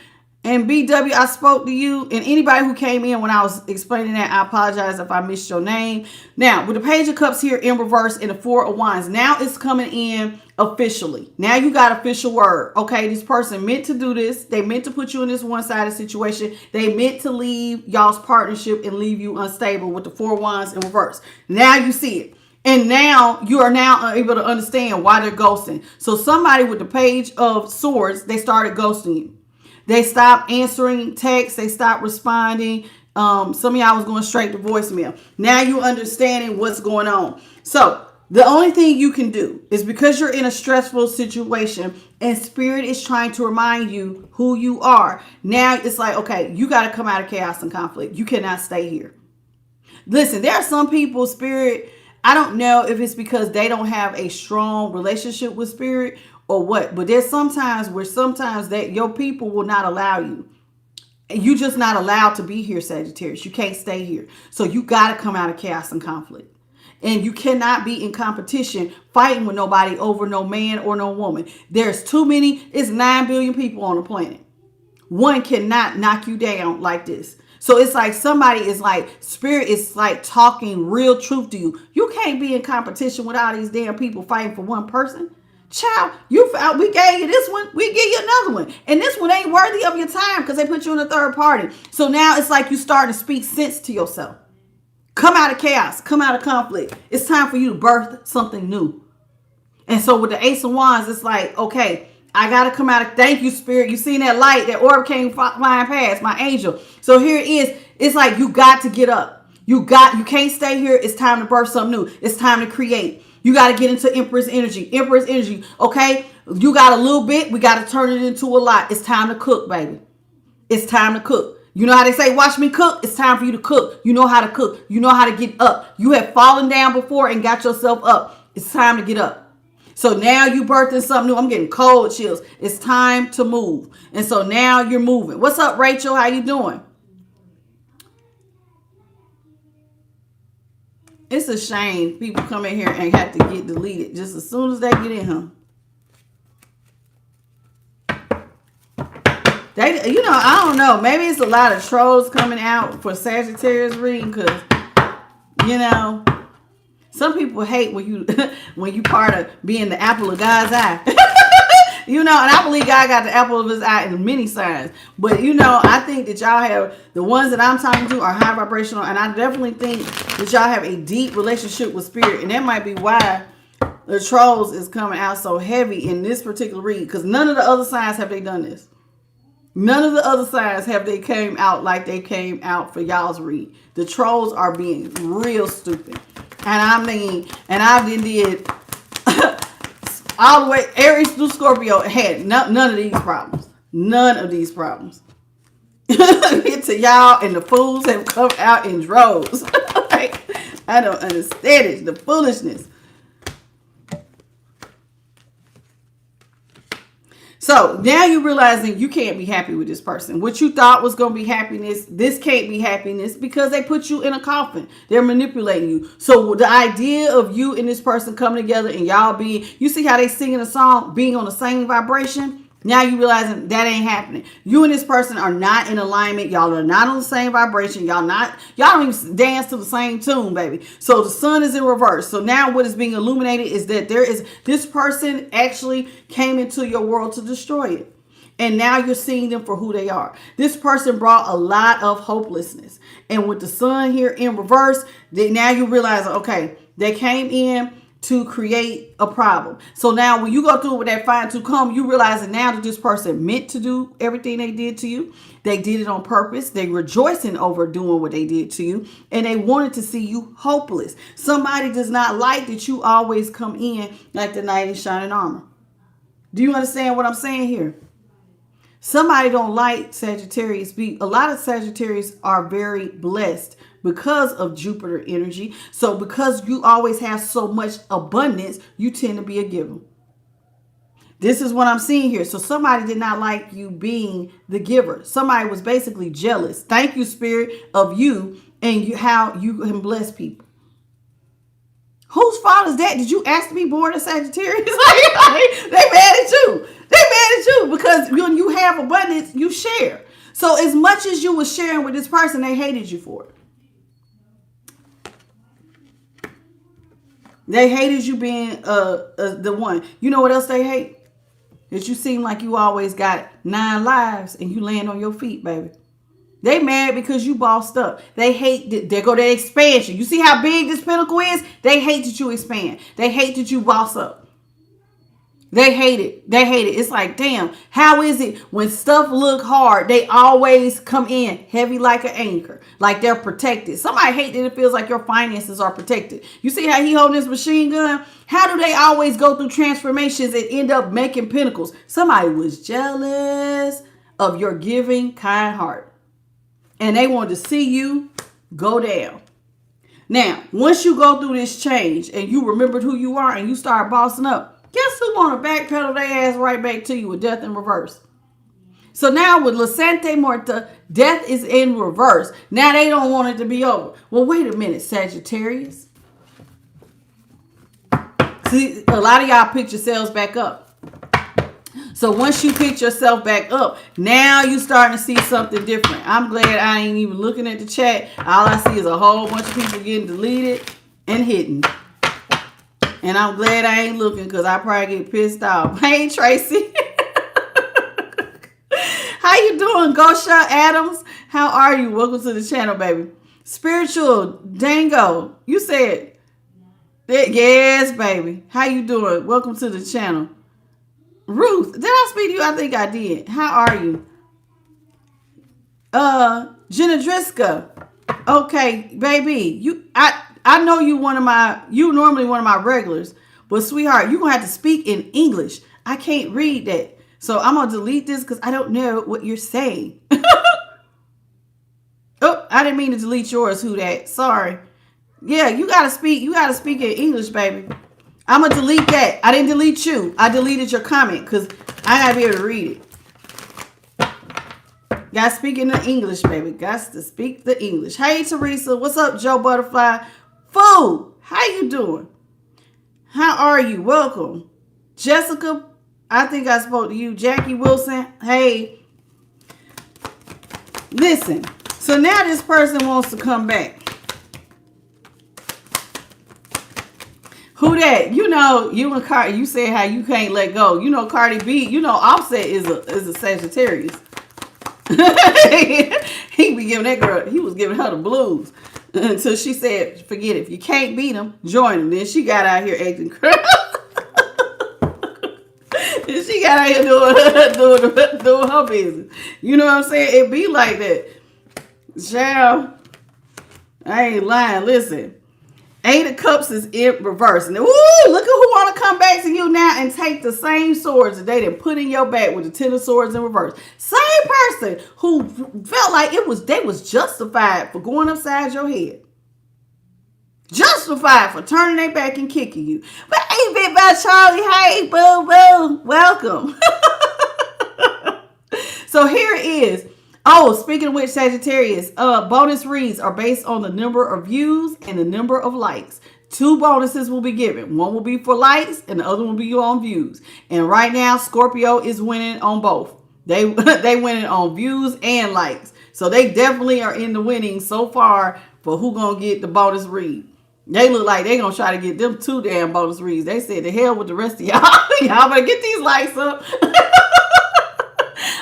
And BW, I spoke to you. And anybody who came in when I was explaining that, I apologize if I missed your name. Now, with the Page of Cups here in reverse and the Four of Wands, now it's coming in officially. Now you got official word. Okay, this person meant to do this. They meant to put you in this one-sided situation. They meant to leave y'all's partnership and leave you unstable with the Four of Wands in reverse. Now you see it. And now you are now able to understand why they're ghosting. So somebody with the Page of Swords, they started ghosting you. They stopped answering texts. They stopped responding. Some of y'all was going straight to voicemail. Now you understanding what's going on. So the only thing you can do is, because you're in a stressful situation and spirit is trying to remind you who you are. Now it's like, okay, you got to come out of chaos and conflict. You cannot stay here. Listen, there are some people, spirit, I don't know if it's because they don't have a strong relationship with spirit or what, but there's sometimes that your people will not allow you. You just not allowed to be here, Sagittarius. You can't stay here. So you got to come out of chaos and conflict. And you cannot be in competition fighting with nobody over no man or no woman. There's too many. It's 9 billion people on the planet. One cannot knock you down like this. So it's like somebody is like, spirit is like talking real truth to you. You can't be in competition with all these damn people fighting for one person. Child, we gave you this one, we give you another one. And this one ain't worthy of your time because they put you in a third party. So now it's like you start to speak sense to yourself. Come out of chaos, come out of conflict. It's time for you to birth something new. And so with the Ace of Wands, it's like, okay, I got to come out of, thank you, spirit. You seen that light, that orb came flying past, my angel. So here it is. It's like you got to get up. You can't stay here. It's time to birth something new. It's time to create. You got to get into Empress energy. Empress energy, okay? You got a little bit. We got to turn it into a lot. It's time to cook, baby. It's time to cook. You know how they say, watch me cook? It's time for you to cook. You know how to cook. You know how to get up. You have fallen down before and got yourself up. It's time to get up. So now you birthing something new. I'm getting cold chills. It's time to move. And so now you're moving. What's up, Rachel? How you doing? It's a shame people come in here and have to get deleted just as soon as they get in here. I don't know. Maybe it's a lot of trolls coming out for Sagittarius reading because, Some people hate when you when you part of being the apple of God's eye. You know, and I believe God got the apple of his eye in many signs. But, you know, I think that y'all have, the ones that I'm talking to are high vibrational. And I definitely think that y'all have a deep relationship with spirit. And that might be why the trolls is coming out so heavy in this particular read. Because none of the other signs have they done this. None of the other signs have they came out like they came out for y'all's read. The trolls are being real stupid. And I mean, and I did all the way, Aries through Scorpio had none of these problems. None of these problems. Get to y'all, and the fools have come out in droves. Like, I don't understand it. The foolishness. So now you're realizing you can't be happy with this person. What you thought was going to be happiness, this can't be happiness because they put you in a coffin. They're manipulating you. So the idea of you and this person coming together and y'all being, you see how they singing a song, being on the same vibration? Now you realizing that ain't happening. You and this person are not in alignment. Y'all are not on the same vibration. Y'all don't even dance to the same tune, baby. So the sun is in reverse. So now what is being illuminated is that this person actually came into your world to destroy it. And now you're seeing them for who they are. This person brought a lot of hopelessness. And with the sun here in reverse, now you realize, okay, they came in to create a problem. So now when you go through with that fine tooth comb, you realize that now that this person meant to do everything they did to you. They did it on purpose. They rejoicing over doing what they did to you. And they wanted to see you hopeless. Somebody does not like that you always come in like the knight in shining armor. Do you understand what I'm saying here? Somebody don't like Sagittarius. A lot of Sagittarius are very blessed because of Jupiter energy. So because you always have so much abundance, you tend to be a giver. This is what I'm seeing here. So somebody did not like you being the giver. Somebody was basically jealous. Thank you, Spirit, of you and how you can bless people. Whose fault is that? Did you ask to be born a Sagittarius? They mad at you. They mad at you because when you have abundance, you share. So as much as you were sharing with this person, they hated you for it. They hated you being the one. You know what else they hate? That you seem like you always got 9 lives and you land on your feet, baby. They mad because you bossed up. They hate there go that expansion. You see how big this pinnacle is? They hate that you expand. They hate that you boss up. They hate it. They hate it. It's like, damn, how is it when stuff look hard, they always come in heavy like an anchor, like they're protected. Somebody hate that it feels like your finances are protected. You see how he holding this machine gun? How do they always go through transformations and end up making pinnacles? Somebody was jealous of your giving, kind heart. And they wanted to see you go down. Now, once you go through this change and you remembered who you are and you start bossing up, guess who want to backpedal their ass right back to you with death in reverse? So now with La Sante Morta, death is in reverse. Now they don't want it to be over. Well, wait a minute, Sagittarius. See, a lot of y'all picked yourselves back up. So once you pick yourself back up, now you starting to see something different. I'm glad I ain't even looking at the chat. All I see is a whole bunch of people getting deleted and hidden. And I'm glad I ain't looking because I probably get pissed off. Hey, Tracy. How you doing, Gosha Adams? How are you? Welcome to the channel, baby. Spiritual Dango. You said, yes, baby. How you doing? Welcome to the channel. Ruth, did I speak to you? I think I did. How are you? Jenna Driska. Okay, baby. I know you normally one of my regulars, but sweetheart, you're gonna have to speak in English. I can't read that. So I'm gonna delete this because I don't know what you're saying. Oh, I didn't mean to delete yours, who that? Sorry. Yeah, you gotta speak in English, baby. I'm gonna delete that. I didn't delete you. I deleted your comment because I gotta be able to read it. Gotta speak in the English, baby. Got to speak the English. Hey, Teresa. What's up, Joe Butterfly? Fool, how you doing? How are you? Welcome. Jessica, I think I spoke to you. Jackie Wilson, hey. Listen, so now this person wants to come back. Who that? You know, you and Cardi, you said how you can't let go. You know, Cardi B, you know, Offset is a Sagittarius. He be giving that girl, he was giving her the blues. Until she said, forget it. If you can't beat him, join him. Then she got out here acting crazy. And she got out here doing her business. You know what I'm saying? It be like that. Child, I ain't lying. Listen. 8 of Cups is in reverse. And ooh, look at who want to come back to you now and take the same swords that they done put in your back with the 10 of Swords in reverse. Same person who felt like they was justified for going upside your head. Justified for turning their back and kicking you. But hey, Big Bad Charlie, hey, boo, boo, welcome. So here it is. Oh, speaking of which, Sagittarius, bonus reads are based on the number of views and the number of likes. 2 bonuses will be given. One will be for likes and the other will be on views. And right now, Scorpio is winning on both. They winning on views and likes. So they definitely are in the winning so far for who gonna get the bonus read. They look like they gonna try to get them 2 damn bonus reads. They said the hell with the rest of y'all. Y'all better get these likes up.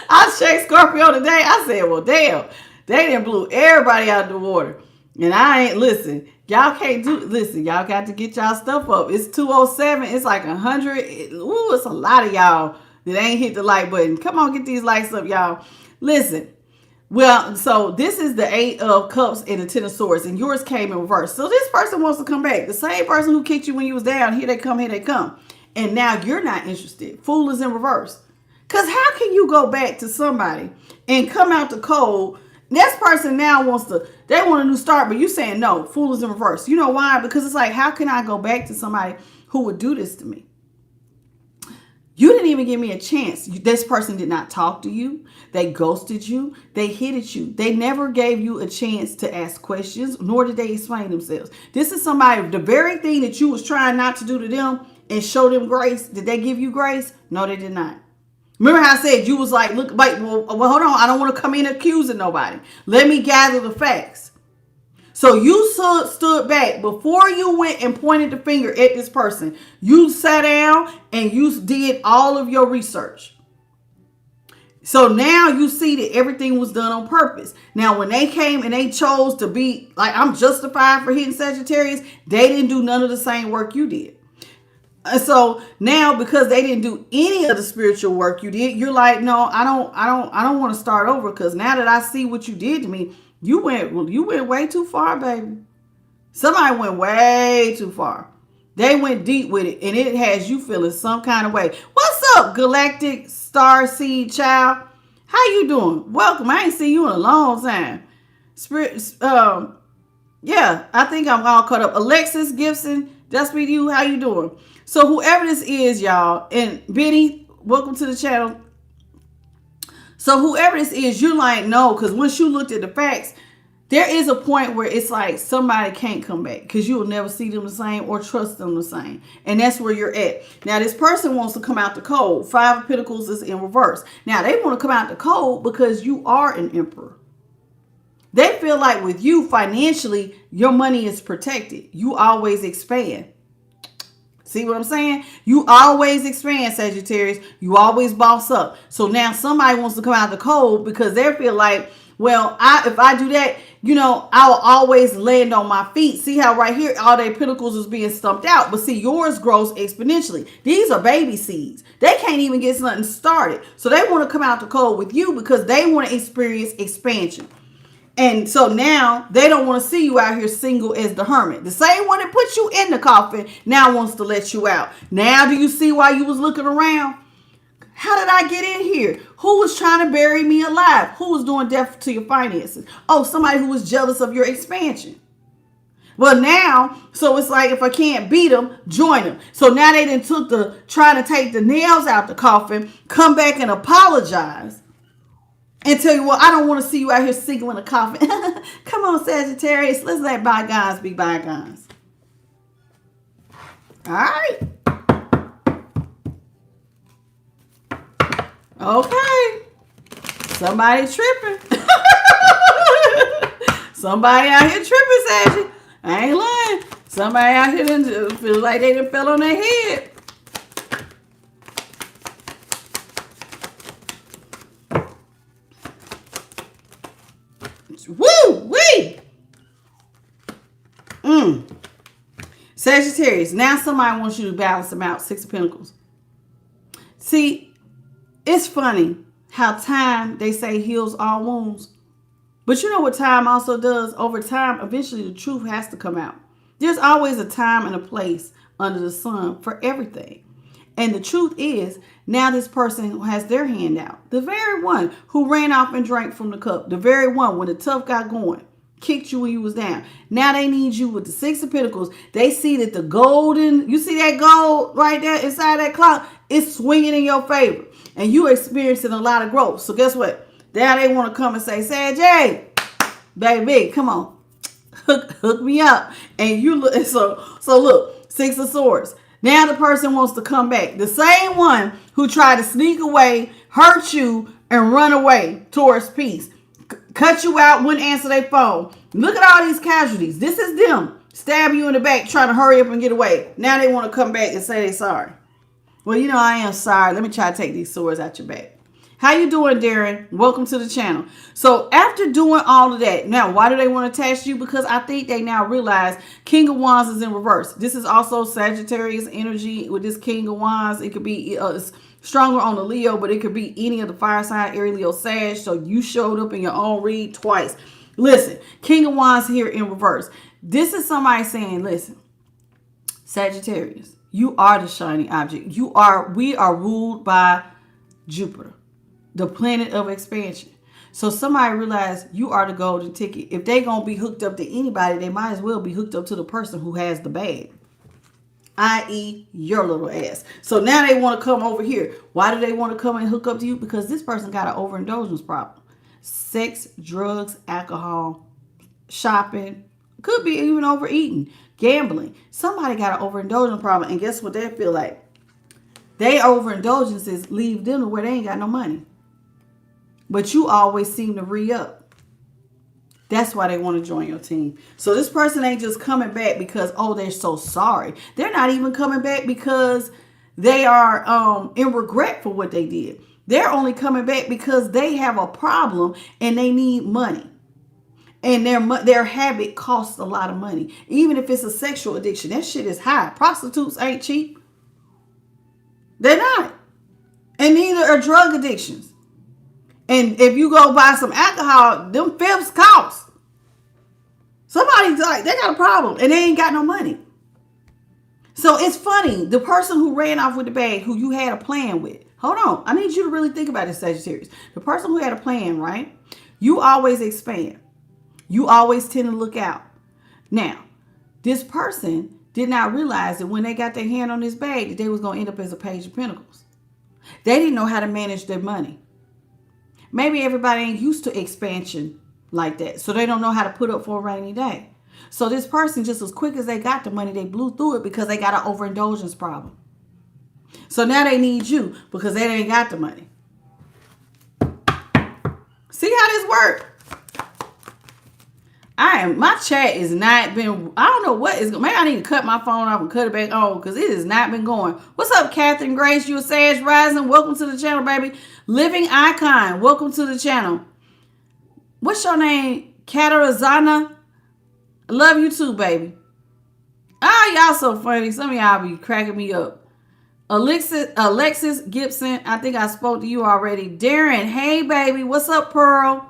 I checked Scorpio today. I said, well, damn, they done blew everybody out the water. And I ain't, listen, y'all can't listen, y'all got to get y'all stuff up. It's 207. It's like 100. Ooh, it's a lot of y'all that ain't hit the like button. Come on, get these likes up, y'all. Listen, well, so this is the 8 of Cups and the 10 of Swords, and yours came in reverse. So this person wants to come back. The same person who kicked you when you was down, here they come, here they come. And now you're not interested. Fool is in reverse. Because how can you go back to somebody and come out the cold? This person now they want a new start, but you saying no, fool is in reverse. You know why? Because it's like, how can I go back to somebody who would do this to me? You didn't even give me a chance. This person did not talk to you. They ghosted you. They hit at you. They never gave you a chance to ask questions, nor did they explain themselves. This is somebody, the very thing that you was trying not to do to them and show them grace. Did they give you grace? No, they did not. Remember how I said you was like, look, wait, well, hold on. I don't want to come in accusing nobody. Let me gather the facts. So you stood back before you went and pointed the finger at this person. You sat down and you did all of your research. So now you see that everything was done on purpose. Now, when they came and they chose to be like, I'm justified for hitting Sagittarius, they didn't do none of the same work you did. And so now, because they didn't do any of the spiritual work you did, you're like, no, I don't want to start over, because now that I see what you did to me, you went way too far, baby. Somebody went way too far. They went deep with it, and it has you feeling some kind of way. What's up, Galactic Star Seed Child? How you doing? Welcome. I ain't seen you in a long time. Yeah, I think I'm all caught up. Alexis Gibson, that's with you. How you doing? So whoever this is, y'all, and Benny, welcome to the channel. So whoever this is, you're like, no, because once you looked at the facts, there is a point where it's like somebody can't come back because you will never see them the same or trust them the same. And that's where you're at. Now, this person wants to come out the cold. 5 of Pentacles is in reverse. Now, they want to come out the cold because you are an emperor. They feel like with you financially, your money is protected. You always expand. See what I'm saying? You always expand, Sagittarius. You always boss up. So now somebody wants to come out the cold because they feel like, well, if I do that, I will always land on my feet. See how right here, all their pentacles is being stumped out. But see, yours grows exponentially. These are baby seeds. They can't even get something started. So they want to come out the cold with you because they want to experience expansion. And so now they don't want to see you out here single as the hermit. The same one that put you in the coffin now wants to let you out. Now do you see why you was looking around? How did I get in here? Who was trying to bury me alive? Who was doing death to your finances? Oh, somebody who was jealous of your expansion. Well, now, so it's like if I can't beat them, join them. So now they done trying to take the nails out the coffin, come back and apologize. And tell you, well, I don't want to see you out here single in a coffin. Come on, Sagittarius. Let's let bygones be bygones. All right. Okay. Somebody tripping. Somebody out here tripping, Saggy. I ain't lying. Somebody out here didn't feel like they done fell on their head. Woo! Wee! Sagittarius. Now somebody wants you to balance them out. Six of Pentacles. See, it's funny how time, they say, heals all wounds. But you know what time also does? Over time, eventually the truth has to come out. There's always a time and a place under the sun for everything. And the truth is, now this person has their hand out. The very one who ran off and drank from the cup. The very one when the tough got going. Kicked you when you was down. Now they need you with the Six of Pentacles. They see that the golden, you see that gold right there inside that clock? It's swinging in your favor. And you experiencing a lot of growth. So guess what? Now they want to come and say, Sag, baby, come on. Hook me up. And you look, so look, Six of Swords. Now the person wants to come back. The same one who tried to sneak away, hurt you, and run away towards peace. Cut you out, wouldn't answer their phone. Look at all these casualties. This is them. Stab you in the back, trying to hurry up and get away. Now they want to come back and say they're sorry. Well, you know, I am sorry. Let me try to take these swords out your back. How you doing, Darren? Welcome to the channel. So after doing all of that, now why do they want to attach you? Because I think they now realize King of Wands is in reverse. This is also Sagittarius energy with this King of Wands. It could be stronger on the Leo, but it could be any of the fire sign, Aries, Leo, Sag. So you showed up in your own read twice. Listen, King of Wands here in reverse. This is somebody saying, listen, Sagittarius, you are the shiny object. We are ruled by Jupiter, the planet of expansion. So somebody realized you are the golden ticket. If they going to be hooked up to anybody, they might as well be hooked up to the person who has the bag, i.e. your little ass. So now they want to come over here. Why do they want to come and hook up to you? Because this person got an overindulgence problem. Sex, drugs, alcohol, shopping, could be even overeating, gambling. Somebody got an overindulgence problem. And guess what they feel like? They overindulgences leave them to where they ain't got no money. But you always seem to re-up. That's why they want to join your team. So this person ain't just coming back because, oh, they're so sorry. They're not even coming back because they are in regret for what they did. They're only coming back because they have a problem and they need money. And their habit costs a lot of money. Even if it's a sexual addiction, that shit is high. Prostitutes ain't cheap. They're not. And neither are drug addictions. And if you go buy some alcohol, them fifths cost. Somebody's like, they got a problem and they ain't got no money. So it's funny. The person who ran off with the bag, who you had a plan with. Hold on. I need you to really think about this, Sagittarius. The person who had a plan, right? You always expand. You always tend to look out. Now, this person did not realize that when they got their hand on this bag, that they was going to end up as a Page of Pentacles. They didn't know how to manage their money. Maybe everybody ain't used to expansion like that. So they don't know how to put up for a rainy day. So this person, just as quick as they got the money, they blew through it because they got an overindulgence problem. So now they need you because they ain't got the money. See how this works? My chat is not been, I don't know what is, maybe I need to cut my phone off and cut it back on because it has not been going. What's up, Catherine Grace? You a Sag Rising. Welcome to the channel, baby. Living Icon. Welcome to the channel. What's your name? Katarazana. I love you too, baby. Y'all so funny. Some of y'all be cracking me up. Alexis Gibson. I think I spoke to you already. Darren. Hey, baby. What's up, Pearl?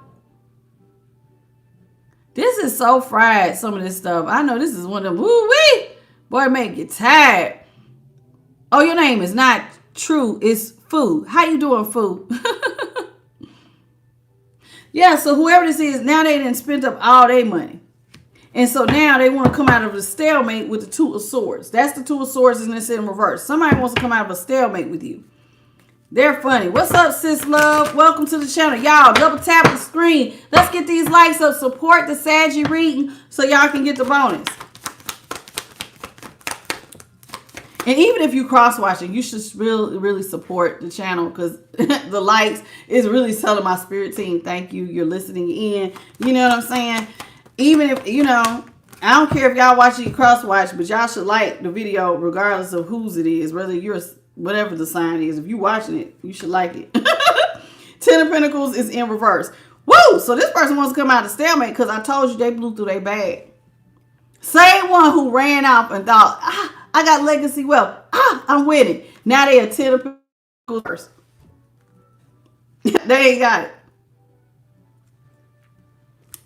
This is so fried, some of this stuff. I know this is one of them. Woo-wee! Boy, make you tired. Oh, your name is not True. It's Foo. How you doing, Foo? Yeah, so whoever this is, now they done spent up all their money. And so now they want to come out of the stalemate with the Two of Swords. That's the Two of Swords and it's in reverse. Somebody wants to come out of a stalemate with you. They're funny. What's up, sis love? Welcome to the channel. Y'all, double tap the screen. Let's get these likes up. Support the Saggy reading so y'all can get the bonus. And even if you cross-watching, you should really support the channel because the likes is really telling my spirit team, thank you. You're listening in. You know what I'm saying? Even if, you know, I don't care if y'all watching cross watch, but y'all should like the video regardless of whose it is, whether you're whatever the sign is. If you watching it, you should like it. Ten of Pentacles is in reverse. Woo! So this person wants to come out of stalemate because I told you they blew through their bag. Same one who ran off and thought, I got legacy wealth. I'm winning. Now they are 10 of Pentacles first. They ain't got it.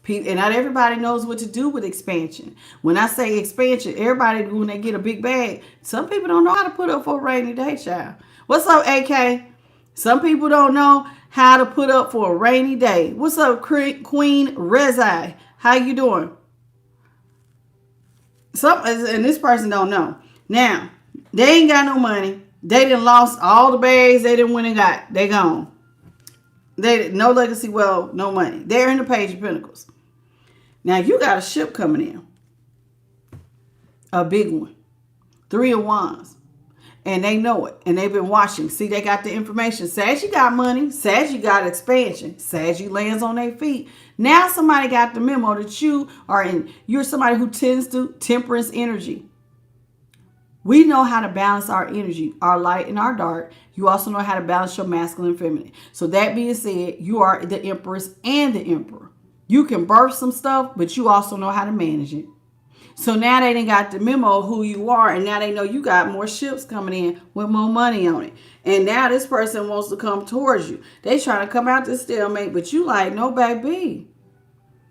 And not everybody knows what to do with expansion. When I say expansion, everybody, when they get a big bag, some people don't know how to put up for a rainy day, child. What's up, AK? Some people don't know how to put up for a rainy day. What's up, Queen Rezi? How you doing? And this person don't know. Now, they ain't got no money. They done lost all the bags they done went and got. They gone. They no legacy, well, no money. They're in the Page of Pentacles. Now, you got a ship coming in. A big one. 3 of Wands. And they know it. And they've been watching. See, they got the information. Saggy got money. Saggy got expansion. Saggy lands on their feet. Now somebody got the memo that you're somebody who tends to temperance energy. We know how to balance our energy, our light and our dark. You also know how to balance your masculine and feminine. So that being said, you are the Empress and the Emperor. You can birth some stuff, but you also know how to manage it. So now they done got the memo who you are, and now they know you got more ships coming in with more money on it. And now this person wants to come towards you. They trying to come out this stalemate, but you like, no, baby.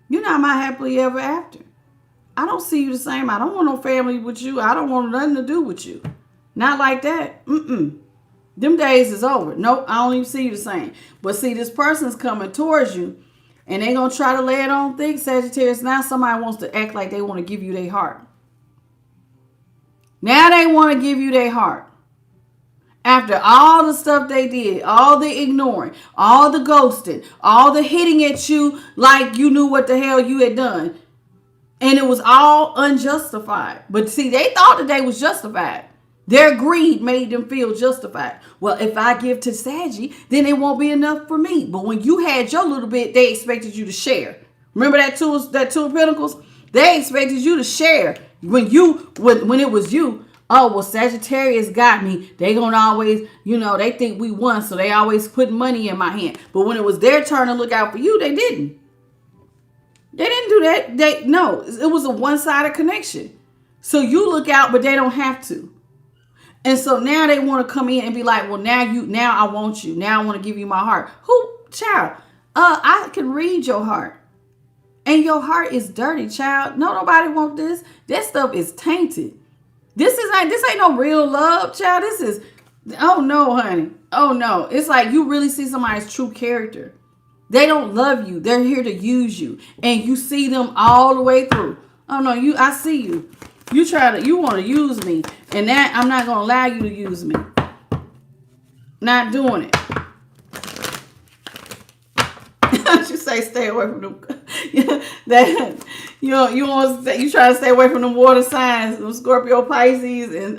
You're not my happily ever after. I don't see you the same. I don't want no family with you. I don't want nothing to do with you. Not like that. Them days is over. Nope, I don't even see you the same. But see, this person's coming towards you, and they going to try to lay it on thick, Sagittarius. Now somebody wants to act like they want to give you their heart. Now they want to give you their heart. After all the stuff they did, all the ignoring, all the ghosting, all the hitting at you like you knew what the hell you had done. And it was all unjustified. But see, they thought that they was justified. Their greed made them feel justified. Well, if I give to Saggy, then it won't be enough for me. But when you had your little bit, they expected you to share. Remember that two of Pentacles? They expected you to share. When it was you, oh, well, Sagittarius got me. They gonna always, they think we won, so they always put money in my hand. But when it was their turn to look out for you, they didn't. They didn't do that. No, it was a one-sided connection. So you look out, but they don't have to. And so now they want to come in and be like, well, now I want you. Now I want to give you my heart. Child, I can read your heart. And your heart is dirty, child. No, nobody want this. That stuff is tainted. This ain't no real love, child. This is, oh no, honey. Oh no. It's like you really see somebody's true character. They don't love you. They're here to use you. And you see them all the way through. Oh no, I see you. You want to use me. And that I'm not going to allow you to use me. Not doing it. You say stay away from them. You try to stay away from them water signs, them Scorpio, Pisces, and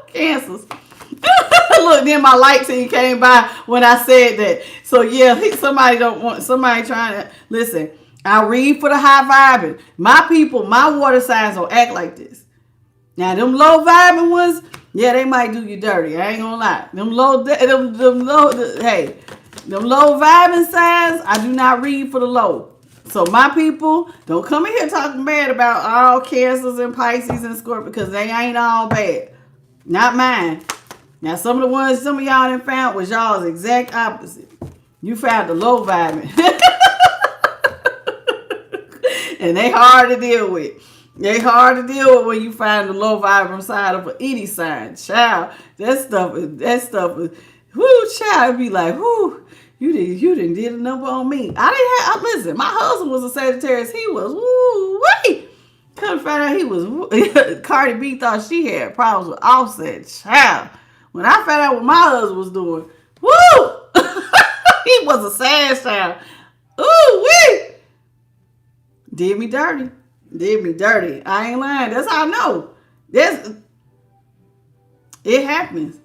Cancers. Look, then my light team came by when I said that. So yeah, somebody trying to listen. I read for the high vibing. My people, my water signs don't act like this. Now them low vibing ones, yeah, they might do you dirty. I ain't gonna lie. Them low vibing signs, I do not read for the low. So my people, don't come in here talking bad about all Cancers and Pisces and Scorpio, because they ain't all bad. Not mine. Now some of the ones some of y'all done found was y'all's exact opposite. You found the low vibing. And they hard to deal with. They hard to deal with when you find the low vibrant side of any sign. Child, that stuff is, whoo, child, be like, whoo, you didn't did a number on me. Listen, my husband was a Sagittarius. He was, woo, wait. Couldn't find out he was, Cardi B thought she had problems with Offset. Child, when I found out what my husband was doing, woo, he was a sad child. Ooh, wee. Did me dirty. I ain't lying. That's how I know. It happens.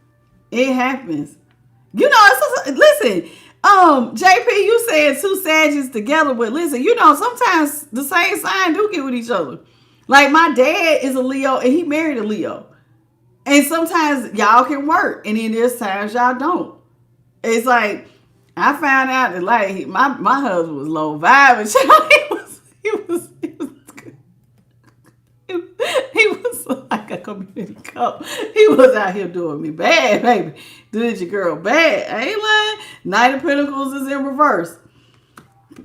Listen, JP, you said two Sagittarius together, but listen, sometimes the same sign do get with each other. Like my dad is a Leo and he married a Leo. And sometimes y'all can work and then there's times y'all don't. It's like, I found out that like my husband was low vibe and he was like a community coach. He was out here doing me bad, baby. Did your girl bad. I ain't lying. Knight of Pentacles is in reverse.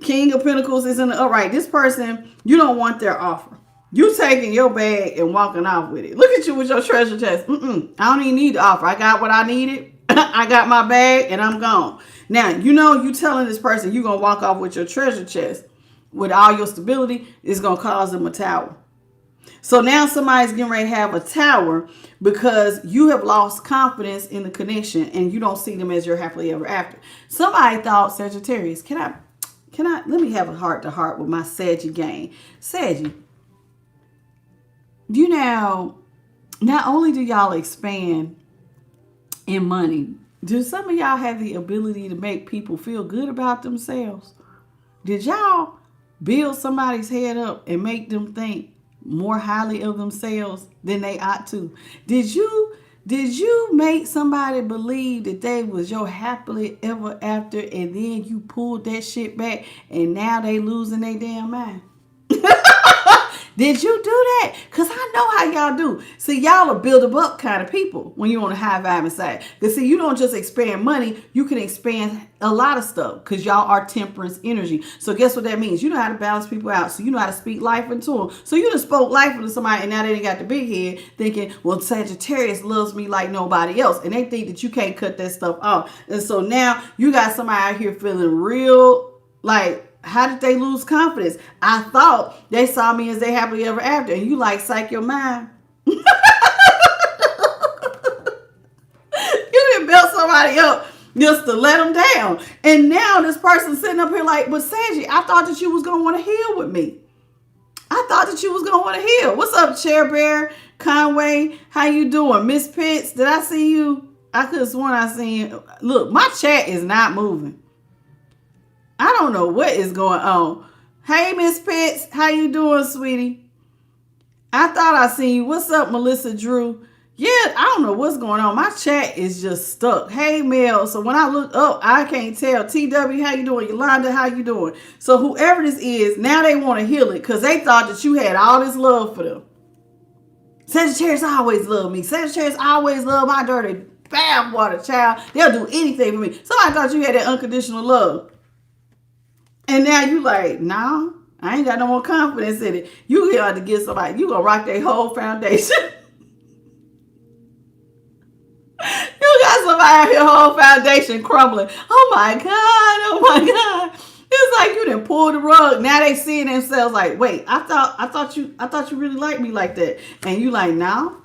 King of Pentacles is in the upright. This person, you don't want their offer. You taking your bag and walking off with it. Look at you with your treasure chest. I don't even need the offer. I got what I needed. I got my bag and I'm gone. Now, you telling this person you're going to walk off with your treasure chest with all your stability is going to cause them a tower. So now somebody's getting ready to have a tower because you have lost confidence in the connection and you don't see them as your happily ever after. Somebody thought, Sagittarius, can I, let me have a heart to heart with my Saggy gang. Saggy, not only do y'all expand in money, do some of y'all have the ability to make people feel good about themselves? Did y'all build somebody's head up and make them think more highly of themselves than they ought to? Did you make somebody believe that they was your happily ever after and then you pulled that shit back and now they losing their damn mind? Did you do that? Because I know how y'all do. See, y'all are build them up kind of people when you're on the high vibe side. Because see, you don't just expand money, you can expand a lot of stuff because y'all are temperance energy. So guess what that means? You know how to balance people out. So you know how to speak life into them. So you just spoke life into somebody and now they got the big head thinking, well, Sagittarius loves me like nobody else. And they think that you can't cut that stuff off. And so now you got somebody out here feeling real like, how did they lose confidence? I thought they saw me as they happily ever after. And you like psych your mind. You didn't build somebody up just to let them down. And now this person sitting up here like, but Saggy, I thought that you was going to want to heal with me. I thought that you was going to want to heal. What's up, Chair Bear, Conway? How you doing? Miss Pitts, did I see you? I could have sworn I seen you. Look, my chat is not moving. I don't know what is going on. Hey, Miss Pitts. How you doing, sweetie? I thought I seen you. What's up, Melissa Drew? Yeah, I don't know what's going on. My chat is just stuck. Hey, Mel. So when I look up, I can't tell. TW, how you doing? Yolanda, how you doing? So whoever this is, now they want to heal it because they thought that you had all this love for them. Sagittarius always love me. Sagittarius always love my dirty bathwater, child. They'll do anything for me. Somebody thought you had that unconditional love. And now you like, no, I ain't got no more confidence in it. You got to get somebody, you gonna rock their whole foundation. You got somebody out here whole foundation crumbling. Oh my God, oh my God. It's like you done pulled the rug. Now they seeing themselves like, wait, I thought you really liked me like that. And you like, no.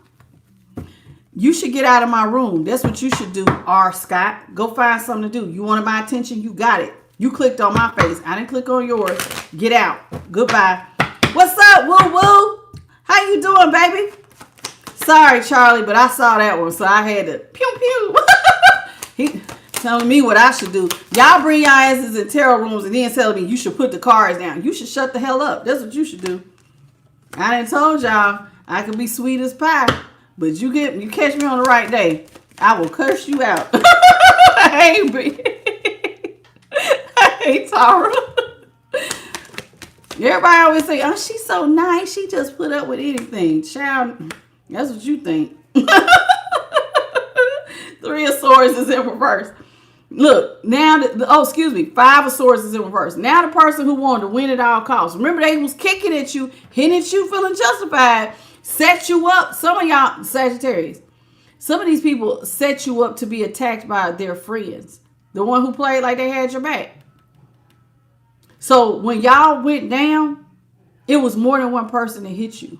You should get out of my room. That's what you should do, R. Scott. Go find something to do. You wanted my attention, you got it. You clicked on my face. I didn't click on yours. Get out. Goodbye. What's up, woo woo? How you doing, baby? Sorry, Charlie, but I saw that one, so I had to pew pew. He telling me what I should do. Y'all bring your asses in tarot rooms and then telling me you should put the cards down. You should shut the hell up. That's what you should do. I done told y'all I can be sweet as pie, but you catch me on the right day, I will curse you out. Hey, hey, Tara. Everybody always say, oh, she's so nice. She just put up with anything. Child, that's what you think. Three of Swords is in reverse. Look, now, Five of Swords is in reverse. Now the person who wanted to win at all costs. Remember, they was kicking at you, hitting at you, feeling justified, set you up. Some of y'all, Sagittarius, some of these people set you up to be attacked by their friends. The one who played like they had your back. So when y'all went down, it was more than one person that hit you.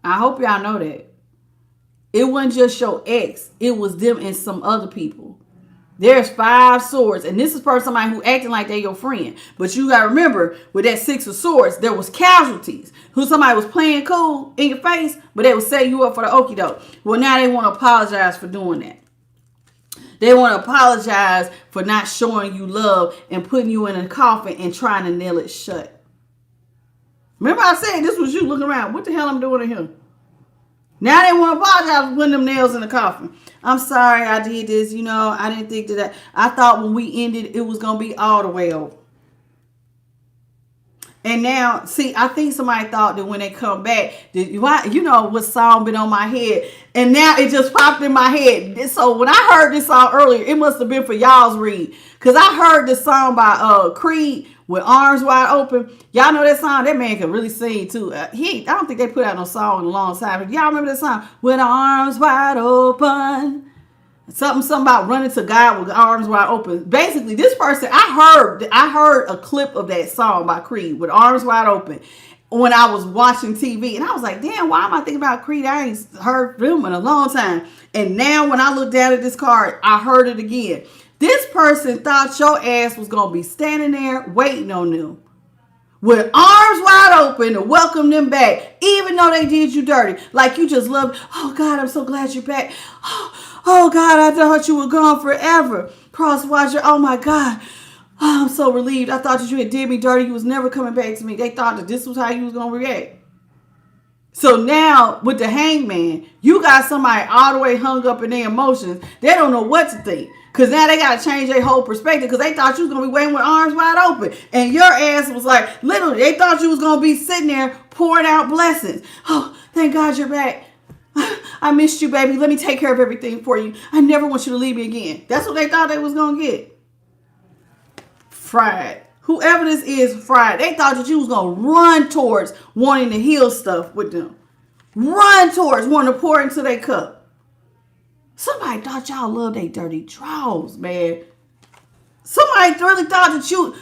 I hope y'all know that. It wasn't just your ex. It was them and some other people. There's 5 swords. And this is somebody who acting like they're your friend. But you got to remember, with that 6 of swords, there was casualties. Who somebody was playing cool in your face, but they would set you up for the okie doke. Well, now they want to apologize for doing that. They want to apologize for not showing you love and putting you in a coffin and trying to nail it shut. Remember I said this was you looking around. What the hell I'm doing in here? Now they want to apologize for putting them nails in the coffin. I'm sorry I did this. I didn't think that. I thought when we ended, it was going to be all the way over. And now, see, I think somebody thought that when they come back, what song been on my head? And now it just popped in my head. So when I heard this song earlier, it must have been for y'all's read. Because I heard this song by Creed with Arms Wide Open. Y'all know that song? That man can really sing too. I don't think they put out no song in a long time. Y'all remember that song? With arms wide open. Something about running to God with arms wide open. Basically, this person, I heard a clip of that song by Creed with arms wide open when I was watching TV. And I was like, damn, why am I thinking about Creed? I ain't heard them in a long time. And now when I look down at this card, I heard it again. This person thought your ass was going to be standing there waiting on them with arms wide open to welcome them back, even though they did you dirty. Like you just loved, oh God, I'm so glad you're back. Oh God, I thought you were gone forever. Crosswatcher, oh my God. Oh, I'm so relieved. I thought that you had did me dirty. You was never coming back to me. They thought that this was how you was going to react. So now with the hangman, you got somebody all the way hung up in their emotions. They don't know what to think. Because now they got to change their whole perspective because they thought you was going to be waiting with arms wide open. And your ass was like, literally, they thought you was going to be sitting there pouring out blessings. Oh, thank God you're back. I missed you, baby. Let me take care of everything for you. I never want you to leave me again. That's what they thought they was going to get. Fried. Whoever this is, fried. They thought that you was going to run towards wanting to heal stuff with them. Run towards wanting to pour into their cup. Somebody thought y'all loved their dirty draws, man. Somebody really thought that you,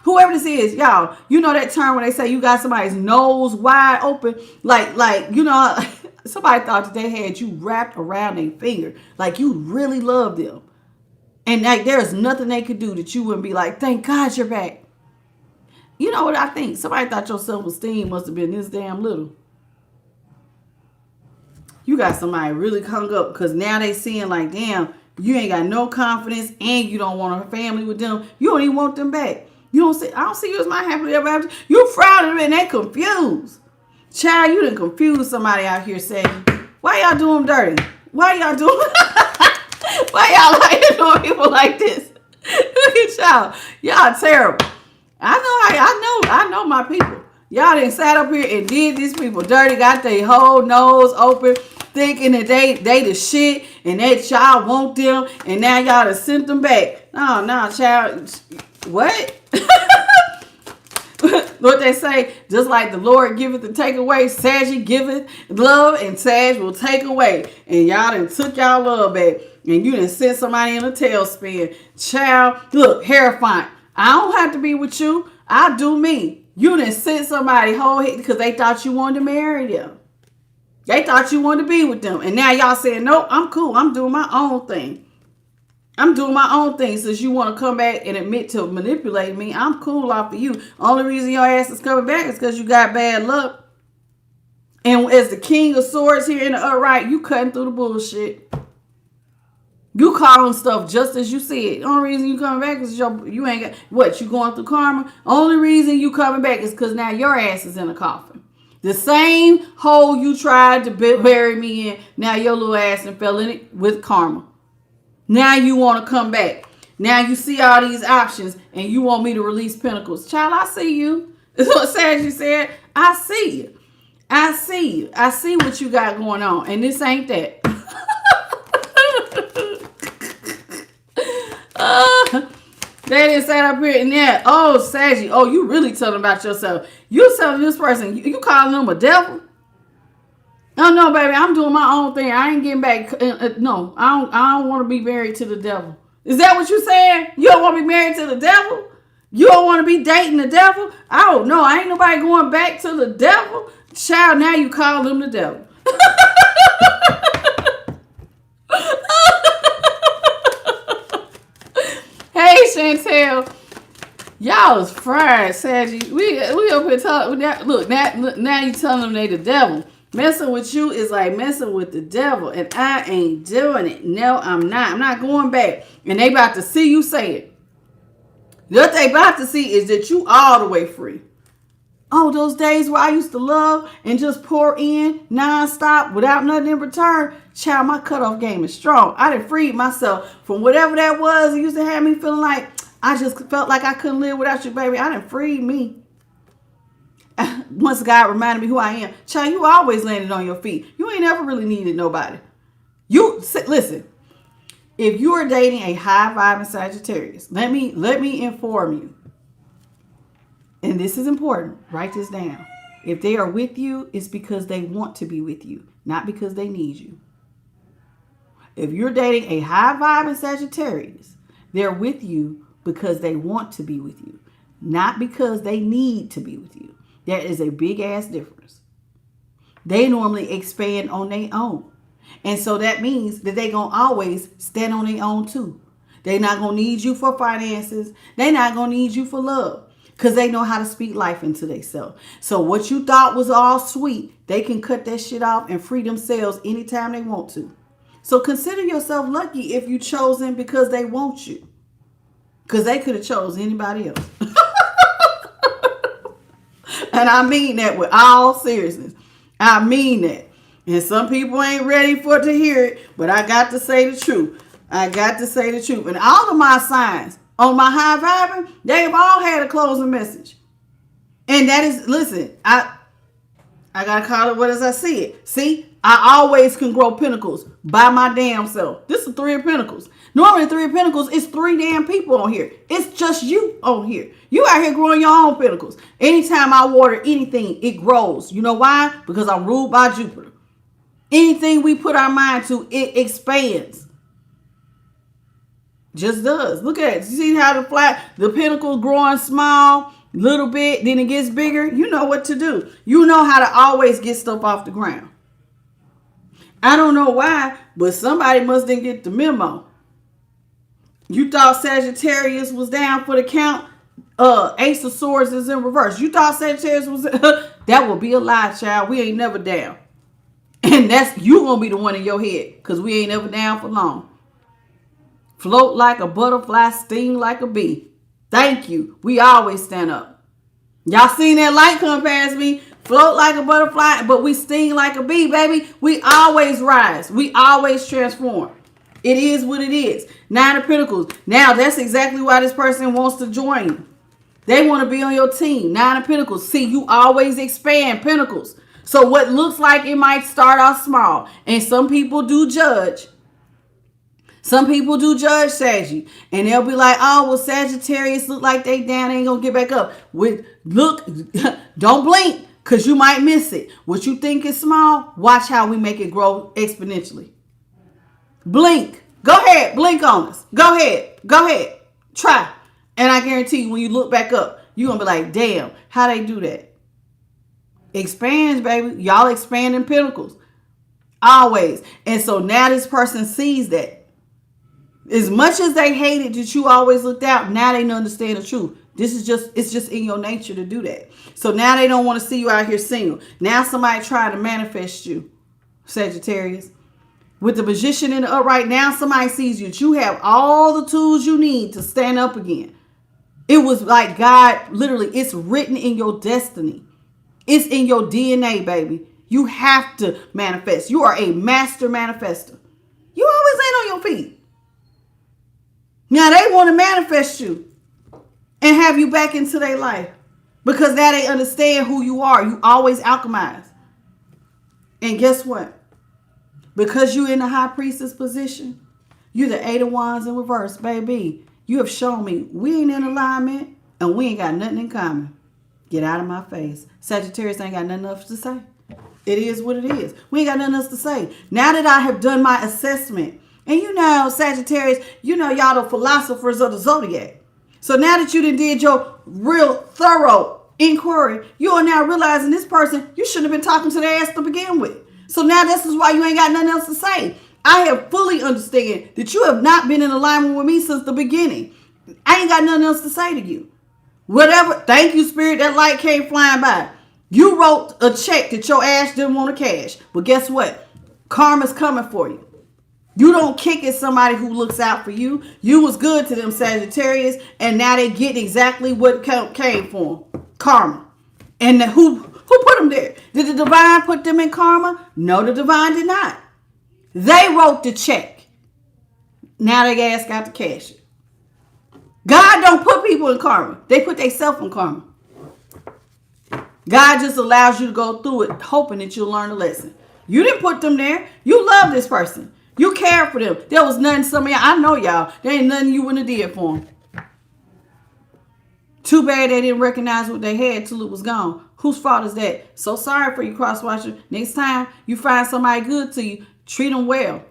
whoever this is, y'all, you know that term when they say you got somebody's nose wide open? Like, somebody thought that they had you wrapped around their finger. Like you really loved them. And like there's nothing they could do that you wouldn't be like, thank God you're back. You know what I think? Somebody thought your self-esteem must have been this damn little. You got somebody really hung up because now they seeing like, damn, you ain't got no confidence and you don't want a family with them. You don't even want them back. I don't see you as my happily ever after. You frowning and they confused. Child, you done confused somebody out here saying, why y'all doing dirty? Why y'all doing people like this? Look at y'all. Y'all terrible. I know my people. Y'all done sat up here and did these people dirty, got their whole nose open, thinking that they the shit and that y'all want them, and now y'all done sent them back. No, child. What? What they say, just like the Lord giveth and take away, Sag giveth love and Sag will take away. And y'all done took y'all love back. And you done sent somebody in a tailspin. Child, look, hair fine. I don't have to be with you. I do me. You done sent somebody whole head because they thought you wanted to marry them. They thought you wanted to be with them. And now y'all saying, nope, I'm cool. I'm doing my own thing. I'm doing my own thing. Since you want to come back and admit to manipulating me, I'm cool off of you. Only reason your ass is coming back is because you got bad luck. And as the king of swords here in the upright, you cutting through the bullshit. You calling stuff just as you said. The only reason you coming back is you ain't got, what, you going through karma? Only reason you coming back is because now your ass is in a coffin. The same hole you tried to bury me in, now your little ass and fell in it with karma. Now you want to come back. Now you see all these options and you want me to release pentacles. Child, I see you. That's what Sagittarius said. I see you. I see you. I see what you got going on. And this ain't that. They didn't sit up here and that. Oh, Saggy. Oh, you really telling about yourself. You telling this person, you calling them a devil? Oh, no, baby. I'm doing my own thing. I ain't getting back. No, I don't want to be married to the devil. Is that what you saying? You don't want to be married to the devil? You don't want to be dating the devil? Oh, no. I ain't nobody going back to the devil. Child, now you call them the devil. Hey, Chantel. Y'all is fried, Saggy. We up here talking. Look, now you telling them they the devil. Messing with you is like messing with the devil, and I ain't doing it. No, I'm not. I'm not going back. And they about to see you say it. What they about to see is that you all the way free. Oh, those days where I used to love and just pour in nonstop without nothing in return. Child, my cutoff game is strong. I done freed myself from whatever that was. It used to have me feeling like I just felt like I couldn't live without you, baby. I done freed me. Once God reminded me who I am. Child, you always landed on your feet. You ain't ever really needed nobody. Listen, if you are dating a high vibing Sagittarius, let me inform you. And this is important. Write this down. If they are with you, it's because they want to be with you, not because they need you. If you're dating a high vibing Sagittarius, they're with you because they want to be with you, not because they need to be with you. That is a big ass difference. They normally expand on their own. And so that means that they're going to always stand on their own too. They're not going to need you for finances. They're not going to need you for love. Because they know how to speak life into themselves. So what you thought was all sweet, they can cut that shit off and free themselves anytime they want to. So consider yourself lucky if you chose them because they want you. Because they could have chose anybody else. And I mean that with all seriousness. I mean that. And some people ain't ready to hear it, but I got to say the truth. I got to say the truth. And all of my signs on my high vibing, they've all had a closing message. And that is, listen, I got to call it what as I see it. See, I always can grow pinnacles by my damn self. This is 3 of Pentacles. Normally 3 of Pentacles is 3 damn people on here. It's just you on here. You out here growing your own pinnacles. Anytime I water anything, it grows. You know why? Because I'm ruled by Jupiter. Anything we put our mind to, it expands. Just does. Look at it. You see how the pinnacle growing small, little bit, then it gets bigger? You know what to do. You know how to always get stuff off the ground. I don't know why, but somebody must didn't get the memo. You thought Sagittarius was down for the count. Ace of Swords is in reverse. You thought Sagittarius was that will be a lie, child. We ain't never down. And that's you gonna be the one in your head, because we ain't never down for long. Float like a butterfly, sting like a bee. Thank you. We always stand up. Y'all seen that light come past me? Float like a butterfly, but we sting like a bee, baby. We always rise. We always transform. It is what it is. 9 of Pentacles. Now, that's exactly why this person wants to join you. They want to be on your team. 9 of Pentacles. See, you always expand Pentacles. So what looks like it might start off small. And some people do judge. Some people do judge Saggy, and they'll be like, oh, well, Sagittarius look like they down, they ain't gonna get back up. Look, don't blink, because you might miss it. What you think is small, watch how we make it grow exponentially. Blink. Go ahead, blink on us. Go ahead. Try. And I guarantee you, when you look back up, you're gonna be like, damn, how they do that? Expands, baby. Y'all expanding Pentacles. Always. And so now this person sees that. As much as they hated that you always looked out, now they understand the truth. It's just in your nature to do that. So now they don't want to see you out here single. Now somebody trying to manifest you, Sagittarius. With the Magician in the upright, now somebody sees you. You have all the tools you need to stand up again. It was like God, literally, it's written in your destiny. It's in your DNA, baby. You have to manifest. You are a master manifester. You always ain't on your feet. Now they want to manifest you and have you back into their life, because now they understand who you are. You always alchemize. And guess what? Because you're in the high priestess position, you're the 8 of Wands in reverse, baby. You have shown me we ain't in alignment and we ain't got nothing in common. Get out of my face. Sagittarius ain't got nothing else to say. It is what it is. We ain't got nothing else to say. Now that I have done my assessment, and you know, Sagittarius, you know y'all the philosophers of the zodiac. So now that you done did your real thorough inquiry, you are now realizing this person, you shouldn't have been talking to their ass to begin with. So now this is why you ain't got nothing else to say. I have fully understand that you have not been in alignment with me since the beginning. I ain't got nothing else to say to you. Whatever. Thank you, Spirit. That light came flying by. You wrote a check that your ass didn't want to cash. But guess what? Karma's coming for you. You don't kick at somebody who looks out for you. You was good to them, Sagittarius, and now they get exactly what came for them. Karma. And who put them there? Did the divine put them in karma? No, the divine did not. They wrote the check. Now they ass got to cash it. God don't put people in karma. They put themselves in karma. God just allows you to go through it, hoping that you'll learn a lesson. You didn't put them there. You love this person. You care for them. There was nothing, some of y'all, I know y'all, there ain't nothing you wouldn't have did for them. Too bad they didn't recognize what they had till it was gone. Whose fault is that? So sorry for you, cross-watcher. Next time you find somebody good to you, treat them well,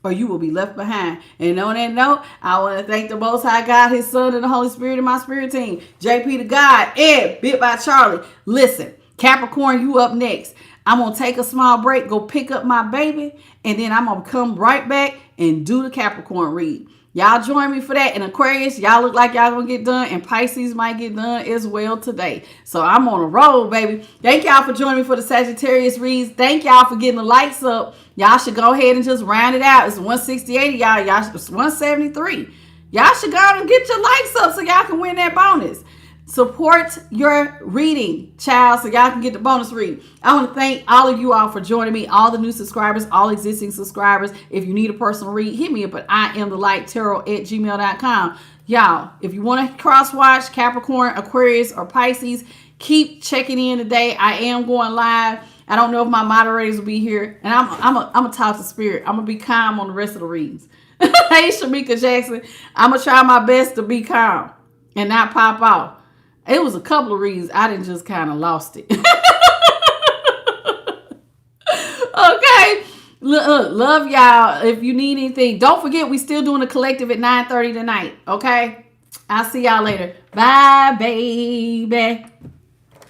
or you will be left behind. And on that note, I want to thank the Most High God, His Son, and the Holy Spirit, and my spirit team. JP to God, Ed, Bit by Charlie. Listen, Capricorn, you up next. I'm going to take a small break, go pick up my baby, and then I'm going to come right back and do the Capricorn read. Y'all join me for that. And Aquarius, y'all look like y'all going to get done, and Pisces might get done as well today. So I'm on a roll, baby. Thank y'all for joining me for the Sagittarius reads. Thank y'all for getting the lights up. Y'all should go ahead and just round it out. It's 168 of y'all. It's 173. Y'all should go and get your lights up so y'all can win that bonus. Support your reading, child, so y'all can get the bonus read. I want to thank all of you all for joining me, all the new subscribers, all existing subscribers. If you need a personal read, hit me up at IamTheLightTarot@gmail.com. Y'all, if you want to cross-watch Capricorn, Aquarius, or Pisces, keep checking in today. I am going live. I don't know if my moderators will be here. And I'm a talk to spirit. I'm going to be calm on the rest of the readings. Hey, Shamika Jackson. I'm going to try my best to be calm and not pop off. It was a couple of reasons I didn't just kind of lost it. Okay. Love y'all. If you need anything, don't forget we still doing a collective at 9:30 tonight. Okay. I'll see y'all later. Bye, baby.